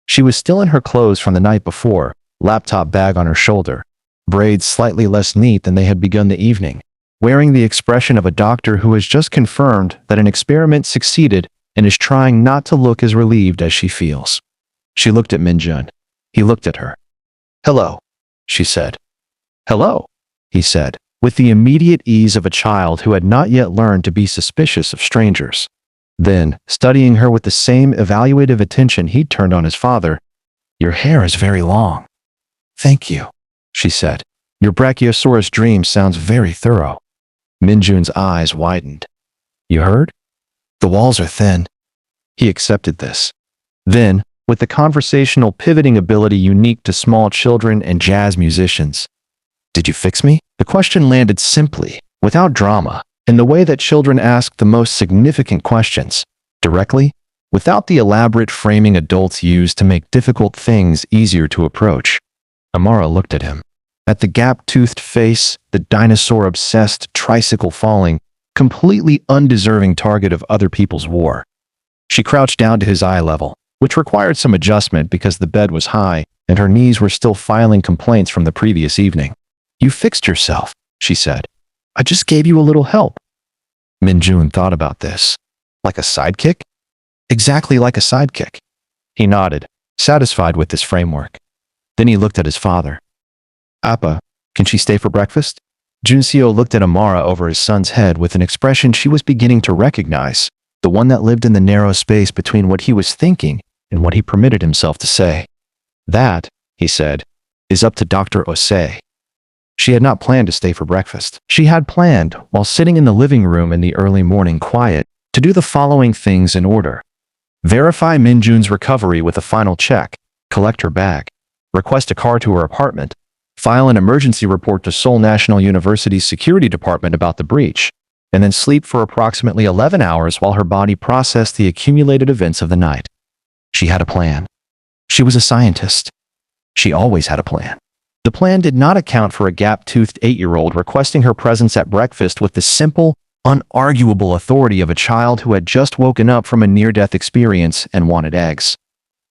She was still in her clothes from the night before, laptop bag on her shoulder, braids slightly less neat than they had begun the evening, wearing the expression of a doctor who has just confirmed that an experiment succeeded and is trying not to look as relieved as she feels. She looked at Minjun. He looked at her. Hello, she said. Hello, he said, with the immediate ease of a child who had not yet learned to be suspicious of strangers. Then, studying her with the same evaluative attention he'd turned on his father, your hair is very long. Thank you, she said. Your Brachiosaurus dream sounds very thorough. Minjun's eyes widened. You heard? The walls are thin. He accepted this. Then, with the conversational pivoting ability unique to small children and jazz musicians, did you fix me? The question landed simply, without drama, in the way that children ask the most significant questions, directly, without the elaborate framing adults use to make difficult things easier to approach. Amara looked at him. At the gap-toothed face, the dinosaur-obsessed tricycle falling, completely undeserving target of other people's war. She crouched down to his eye level, which required some adjustment because the bed was high and her knees were still filing complaints from the previous evening. You fixed yourself, she said. I just gave you a little help. Minjun thought about this. Like a sidekick? Exactly like a sidekick. He nodded, satisfied with this framework. Then he looked at his father. Appa, can she stay for breakfast? Junseo looked at Amara over his son's head with an expression she was beginning to recognize, the one that lived in the narrow space between what he was thinking and what he permitted himself to say. That, he said, is up to Dr. Osei. She had not planned to stay for breakfast. She had planned, while sitting in the living room in the early morning quiet, to do the following things in order. Verify Minjun's recovery with a final check, collect her bag, request a car to her apartment, file an emergency report to Seoul National University's security department about the breach, and then sleep for approximately 11 hours while her body processed the accumulated events of the night. She had a plan. She was a scientist. She always had a plan. The plan did not account for a gap-toothed 8-year-old requesting her presence at breakfast with the simple, unarguable authority of a child who had just woken up from a near-death experience and wanted eggs.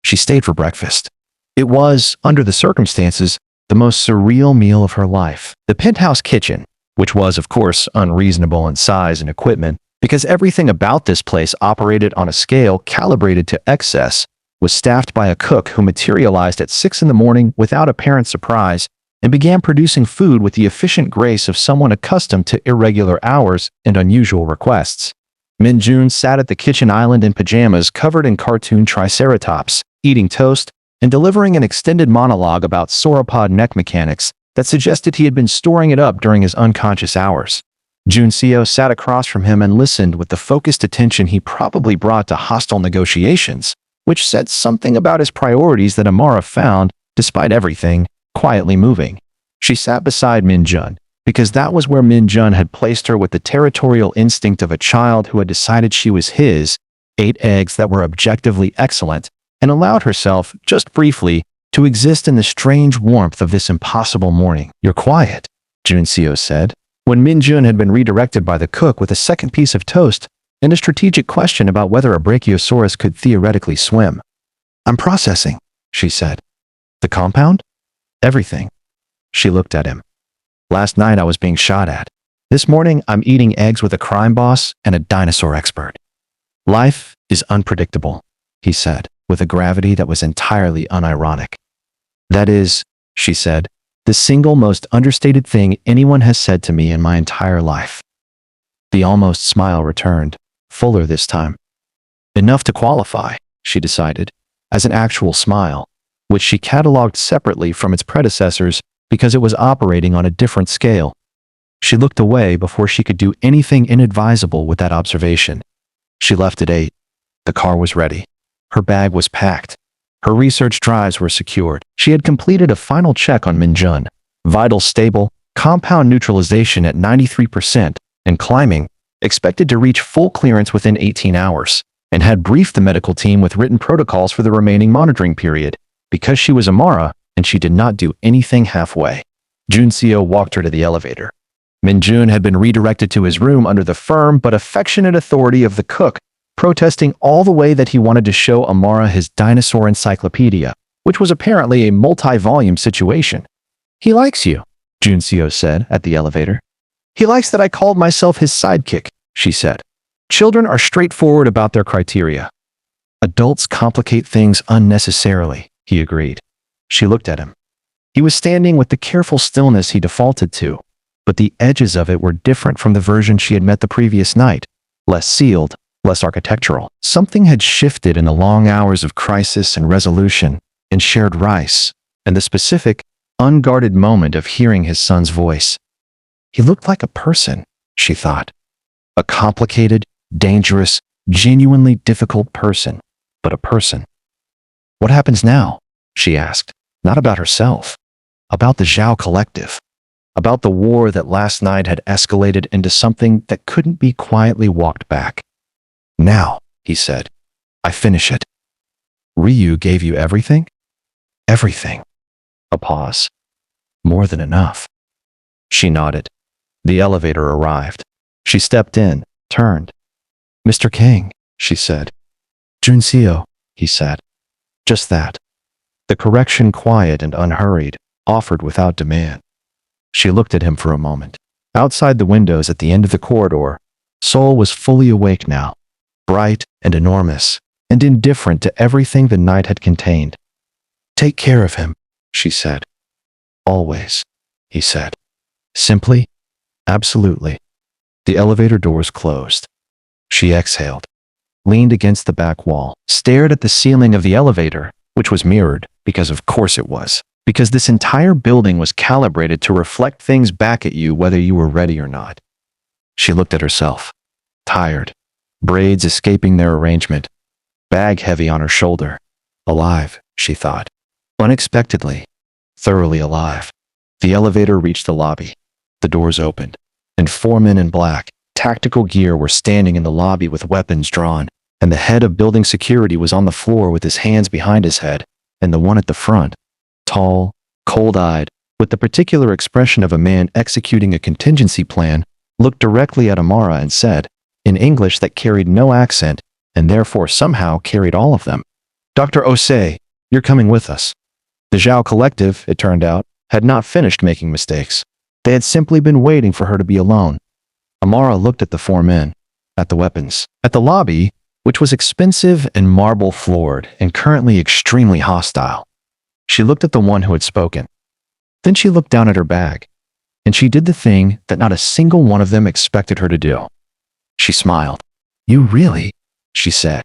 She stayed for breakfast. It was, under the circumstances, the most surreal meal of her life. The penthouse kitchen, which was, of course, unreasonable in size and equipment, because everything about this place operated on a scale calibrated to excess, was staffed by a cook who materialized at 6 in the morning without apparent surprise and began producing food with the efficient grace of someone accustomed to irregular hours and unusual requests. Minjun sat at the kitchen island in pajamas covered in cartoon triceratops, eating toast and delivering an extended monologue about sauropod neck mechanics that suggested he had been storing it up during his unconscious hours. Junseo sat across from him and listened with the focused attention he probably brought to hostile negotiations, which said something about his priorities that Amara found, despite everything, quietly moving. She sat beside Minjun, because that was where Minjun had placed her with the territorial instinct of a child who had decided she was his, ate eggs that were objectively excellent, and allowed herself, just briefly, to exist in the strange warmth of this impossible morning. You're quiet, Junseo said, when Minjun had been redirected by the cook with a second piece of toast and a strategic question about whether a Brachiosaurus could theoretically swim. I'm processing, she said. The compound? Everything. She looked at him. Last night I was being shot at. This morning I'm eating eggs with a crime boss and a dinosaur expert. Life is unpredictable, he said, with a gravity that was entirely unironic. That is, she said, the single most understated thing anyone has said to me in my entire life. The almost smile returned, fuller this time. Enough to qualify, she decided, as an actual smile, which she cataloged separately from its predecessors because it was operating on a different scale. She looked away before she could do anything inadvisable with that observation. She left at 8. The car was ready. Her bag was packed. Her research drives were secured. She had completed a final check on Minjun. Vital stable, compound neutralization at 93%, and climbing, expected to reach full clearance within 18 hours, and had briefed the medical team with written protocols for the remaining monitoring period, because she was Amara and she did not do anything halfway. Junseo walked her to the elevator. Minjun had been redirected to his room under the firm but affectionate authority of the cook, protesting all the way that he wanted to show Amara his dinosaur encyclopedia, which was apparently a multi-volume situation. "He likes you," Junseo said at the elevator. "He likes that I called myself his sidekick," she said. "Children are straightforward about their criteria." "Adults complicate things unnecessarily," he agreed. She looked at him. He was standing with the careful stillness he defaulted to, but the edges of it were different from the version she had met the previous night, less sealed, less architectural. Something had shifted in the long hours of crisis and resolution, and shared rice, and the specific, unguarded moment of hearing his son's voice. He looked like a person, she thought. A complicated, dangerous, genuinely difficult person, but a person. "What happens now?" she asked, not about herself, about the Zhao collective, about the war that last night had escalated into something that couldn't be quietly walked back. "Now," he said, "I finish it." "Ryu gave you everything?" "Everything." A pause. "More than enough." She nodded. The elevator arrived. She stepped in, turned. "Mr. King," she said. "Junseo," he said. Just that. The correction, quiet and unhurried, offered without demand. She looked at him for a moment. Outside the windows at the end of the corridor, Seoul was fully awake now, bright and enormous, and indifferent to everything the night had contained. "Take care of him," she said. "Always," he said. Simply, absolutely. The elevator doors closed. She exhaled, leaned against the back wall, stared at the ceiling of the elevator, which was mirrored, because of course it was, because this entire building was calibrated to reflect things back at you whether you were ready or not. She looked at herself, tired, braids escaping their arrangement, bag heavy on her shoulder. Alive, she thought. Unexpectedly, thoroughly alive. The elevator reached the lobby. The doors opened, and 4 men in black, tactical gear were standing in the lobby with weapons drawn, and the head of building security was on the floor with his hands behind his head, and the one at the front, tall, cold-eyed, with the particular expression of a man executing a contingency plan, looked directly at Amara and said, in English that carried no accent, and therefore somehow carried all of them, "Dr. Osei, you're coming with us." The Zhao collective, it turned out, had not finished making mistakes. They had simply been waiting for her to be alone. Amara looked at the 4 men, at the weapons, at the lobby, which was expensive and marble-floored and currently extremely hostile. She looked at the one who had spoken. Then she looked down at her bag, and she did the thing that not a single one of them expected her to do. She smiled. "You really?" she said,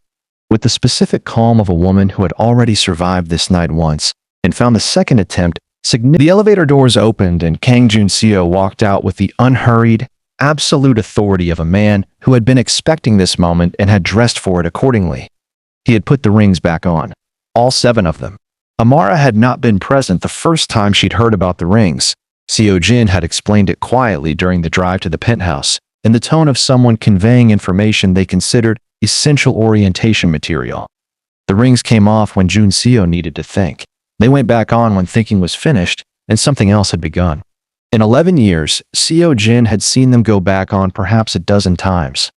with the specific calm of a woman who had already survived this night once and found the second attempt significant. The elevator doors opened and Kang Junseo walked out with the unhurried, absolute authority of a man who had been expecting this moment and had dressed for it accordingly. He had put the rings back on, all 7 of them. Amara had not been present the first time she'd heard about the rings. Seo Jin had explained it quietly during the drive to the penthouse, in the tone of someone conveying information they considered essential orientation material. The rings came off when Junseo needed to think. They went back on when thinking was finished and something else had begun. In 11 years, Seo Jin had seen them go back on perhaps a dozen times.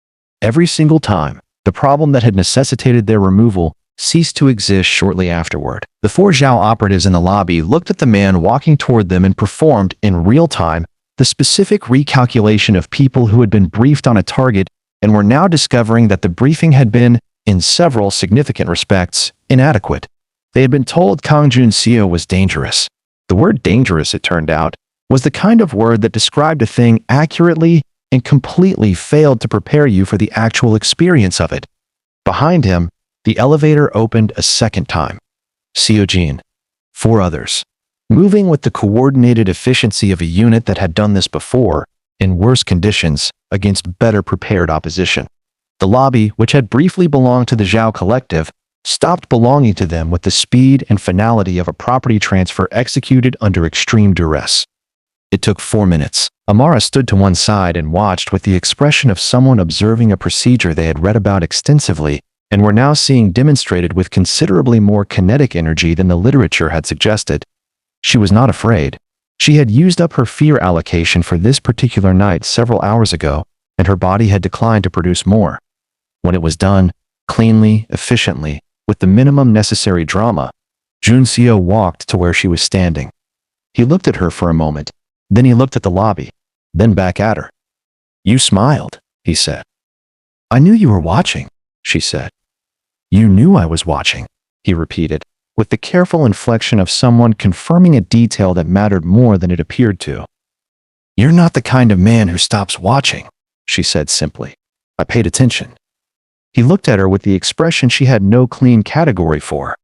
Every single time, the problem that had necessitated their removal ceased to exist shortly afterward. The 4 Zhao operatives in the lobby looked at the man walking toward them and performed, in real time, the specific recalculation of people who had been briefed on a target and were now discovering that the briefing had been, in several significant respects, inadequate. They had been told Kang Junseo was dangerous. The word dangerous, it turned out, was the kind of word that described a thing accurately and completely failed to prepare you for the actual experience of it. Behind him, the elevator opened a second time. "Seo Jin," 4 others. Moving with the coordinated efficiency of a unit that had done this before, in worse conditions, against better prepared opposition. The lobby, which had briefly belonged to the Zhao Collective, stopped belonging to them with the speed and finality of a property transfer executed under extreme duress. It took 4 minutes. Amara stood to one side and watched with the expression of someone observing a procedure they had read about extensively and were now seeing demonstrated with considerably more kinetic energy than the literature had suggested. She was not afraid. She had used up her fear allocation for this particular night several hours ago, and her body had declined to produce more. When it was done, cleanly, efficiently, with the minimum necessary drama, Junseo walked to where she was standing. He looked at her for a moment, then he looked at the lobby, then back at her. "You smiled," he said. "I knew you were watching," she said. "You knew I was watching," he repeated, with the careful inflection of someone confirming a detail that mattered more than it appeared to. "You're not the kind of man who stops watching," she said simply. "I paid attention." He looked at her with the expression she had no clean category for,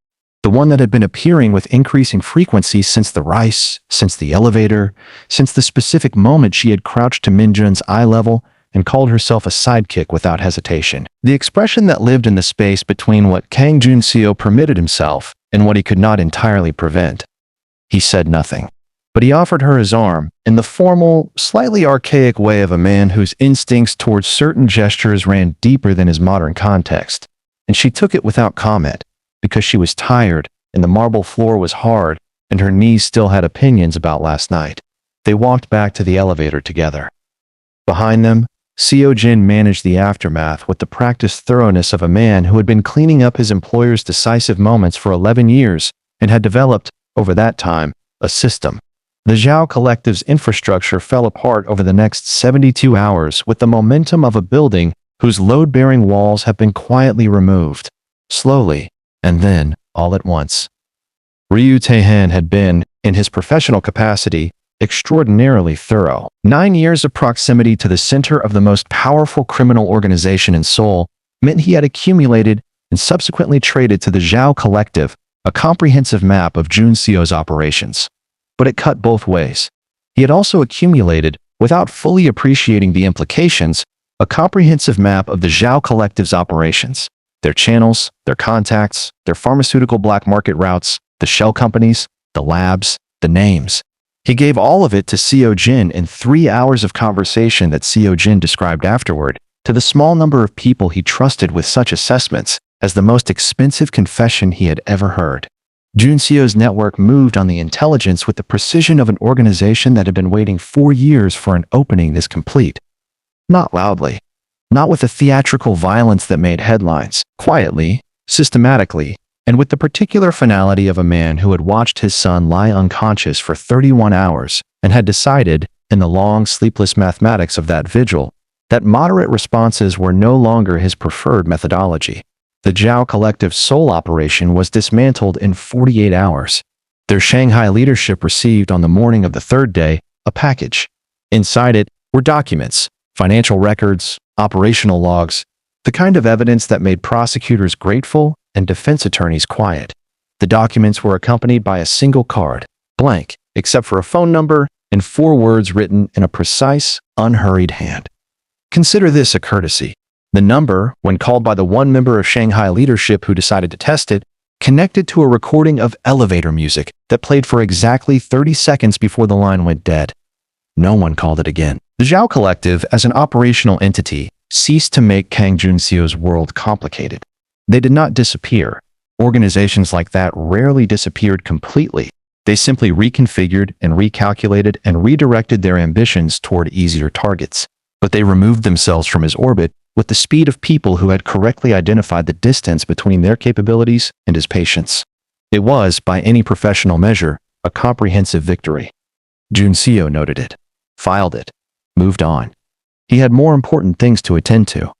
the one that had been appearing with increasing frequency since the rice, since the elevator, since the specific moment she had crouched to Minjun's eye level and called herself a sidekick without hesitation. The expression that lived in the space between what Kang Junseo permitted himself and what he could not entirely prevent. He said nothing, but he offered her his arm in the formal, slightly archaic way of a man whose instincts towards certain gestures ran deeper than his modern context, and she took it without comment, because she was tired and the marble floor was hard and her knees still had opinions about last night. They walked back to the elevator together. Behind them, Seo-jin managed the aftermath with the practiced thoroughness of a man who had been cleaning up his employer's decisive moments for 11 years and had developed, over that time, a system. The Zhao Collective's infrastructure fell apart over the next 72 hours with the momentum of a building whose load-bearing walls have been quietly removed, slowly, and then, all at once. Ryu Taehan had been, in his professional capacity, extraordinarily thorough. 9 years of proximity to the center of the most powerful criminal organization in Seoul meant he had accumulated and subsequently traded to the Zhao Collective a comprehensive map of Junseo's operations. But it cut both ways. He had also accumulated, without fully appreciating the implications, a comprehensive map of the Zhao Collective's operations, their channels, their contacts, their pharmaceutical black market routes, the shell companies, the labs, the names. He gave all of it to Seo-jin in 3 hours of conversation that Seo-jin described afterward, to the small number of people he trusted with such assessments as the most expensive confession he had ever heard. Junseo's network moved on the intelligence with the precision of an organization that had been waiting 4 years for an opening this complete. Not loudly, not with the theatrical violence that made headlines, quietly, systematically, and with the particular finality of a man who had watched his son lie unconscious for 31 hours and had decided, in the long, sleepless mathematics of that vigil, that moderate responses were no longer his preferred methodology. The Zhao Collective's Seoul operation was dismantled in 48 hours. Their Shanghai leadership received on the morning of the 3rd day a package. Inside it were documents, financial records, operational logs, the kind of evidence that made prosecutors grateful and defense attorneys quiet. The documents were accompanied by a single card, blank, except for a phone number and 4 words written in a precise, unhurried hand. Consider this a courtesy. The number, when called by the one member of Shanghai leadership who decided to test it, connected to a recording of elevator music that played for exactly 30 seconds before the line went dead. No one called it again. The Zhao Collective, as an operational entity, ceased to make Kang Junseo's world complicated. They did not disappear. Organizations like that rarely disappeared completely. They simply reconfigured and recalculated and redirected their ambitions toward easier targets. But they removed themselves from his orbit with the speed of people who had correctly identified the distance between their capabilities and his patience. It was, by any professional measure, a comprehensive victory. Junseo noted it, filed it, moved on. He had more important things to attend to.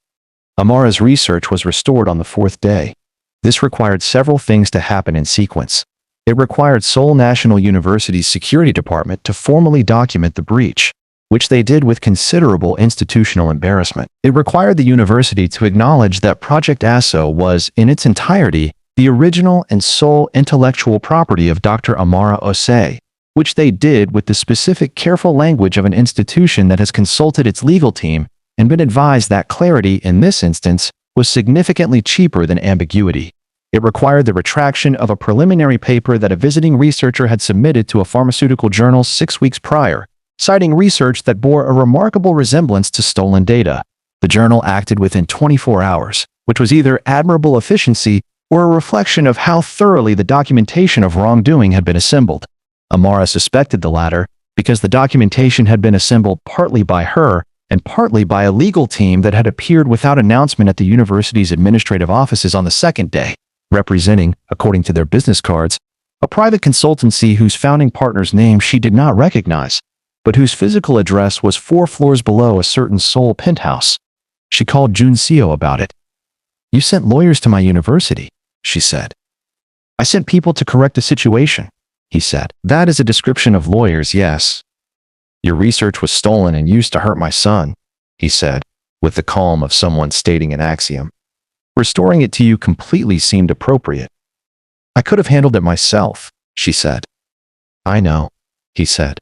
Amara's research was restored on the 4th day. This required several things to happen in sequence. It required Seoul National University's security department to formally document the breach, which they did with considerable institutional embarrassment. It required the university to acknowledge that Project ASO was, in its entirety, the original and sole intellectual property of Dr. Amara Osei, which they did with the specific careful language of an institution that has consulted its legal team and been advised that clarity in this instance was significantly cheaper than ambiguity. It required the retraction of a preliminary paper that a visiting researcher had submitted to a pharmaceutical journal 6 weeks prior, citing research that bore a remarkable resemblance to stolen data. The journal acted within 24 hours, which was either admirable efficiency or a reflection of how thoroughly the documentation of wrongdoing had been assembled. Amara suspected the latter because the documentation had been assembled partly by her and partly by a legal team that had appeared without announcement at the university's administrative offices on the second day, representing, according to their business cards, a private consultancy whose founding partner's name she did not recognize, but whose physical address was 4 floors below a certain Seoul penthouse. She called Jun Seo about it. "You sent lawyers to my university," she said. "I sent people to correct the situation," he said. "That is a description of lawyers, yes." "Your research was stolen and used to hurt my son," he said, with the calm of someone stating an axiom. "Restoring it to you completely seemed appropriate." "I could have handled it myself," she said. "I know," he said.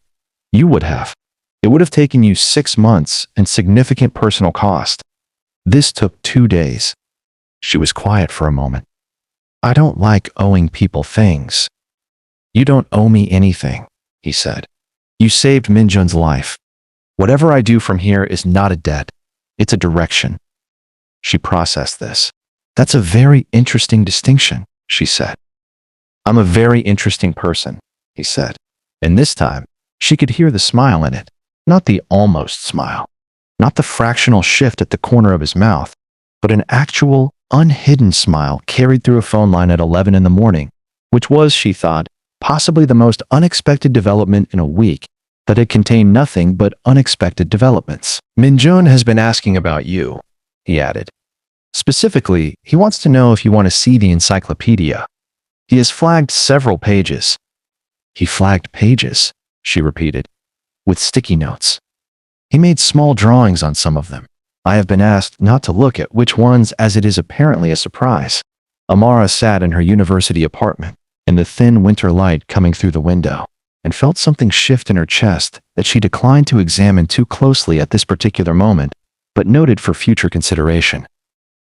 "You would have. It would have taken you 6 months and significant personal cost. This took 2 days." She was quiet for a moment. "I don't like owing people things." "You don't owe me anything," he said. "You saved Minjun's life. Whatever I do from here is not a debt. It's a direction." She processed this. "That's a very interesting distinction," she said. "I'm a very interesting person," he said. And this time, she could hear the smile in it, not the almost smile, not the fractional shift at the corner of his mouth, but an actual, unhidden smile carried through a phone line at 11 in the morning, which was, she thought, possibly the most unexpected development in a week that had contained nothing but unexpected developments. "Minjun has been asking about you," he added. "Specifically, he wants to know if you want to see the encyclopedia. He has flagged several pages." "He flagged pages," she repeated, "with sticky notes. He made small drawings on some of them. I have been asked not to look at which ones as it is apparently a surprise." Amara sat in her university apartment, in the thin winter light coming through the window, and felt something shift in her chest that she declined to examine too closely at this particular moment, but noted for future consideration.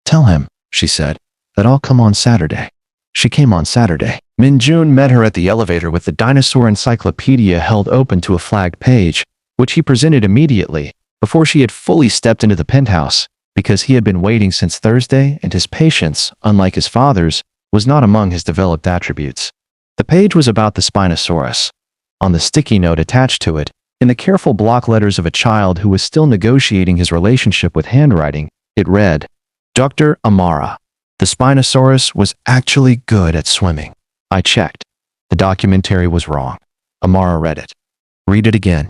"Tell him," she said, "that I'll come on Saturday." She came on Saturday. Minjun met her at the elevator with the dinosaur encyclopedia held open to a flagged page, which he presented immediately, before she had fully stepped into the penthouse, because he had been waiting since Thursday and his patience, unlike his father's, was not among his developed attributes. The page was about the Spinosaurus. On the sticky note attached to it, in the careful block letters of a child who was still negotiating his relationship with handwriting, it read, "Dr. Amara, the Spinosaurus was actually good at swimming. I checked. The documentary was wrong." Amara read it. "Read it again."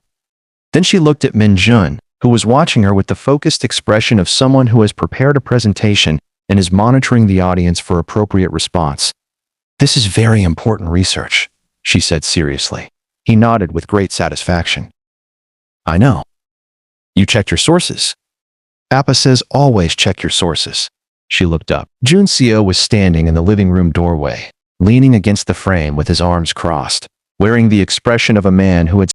Then she looked at Minjun, who was watching her with the focused expression of someone who has prepared a presentation and is monitoring the audience for appropriate response. "This is very important research," she said seriously. He nodded with great satisfaction. "I know. You checked your sources." "Appa says always check your sources." She looked up. Jun Seo was standing in the living room doorway, leaning against the frame with his arms crossed, wearing the expression of a man who had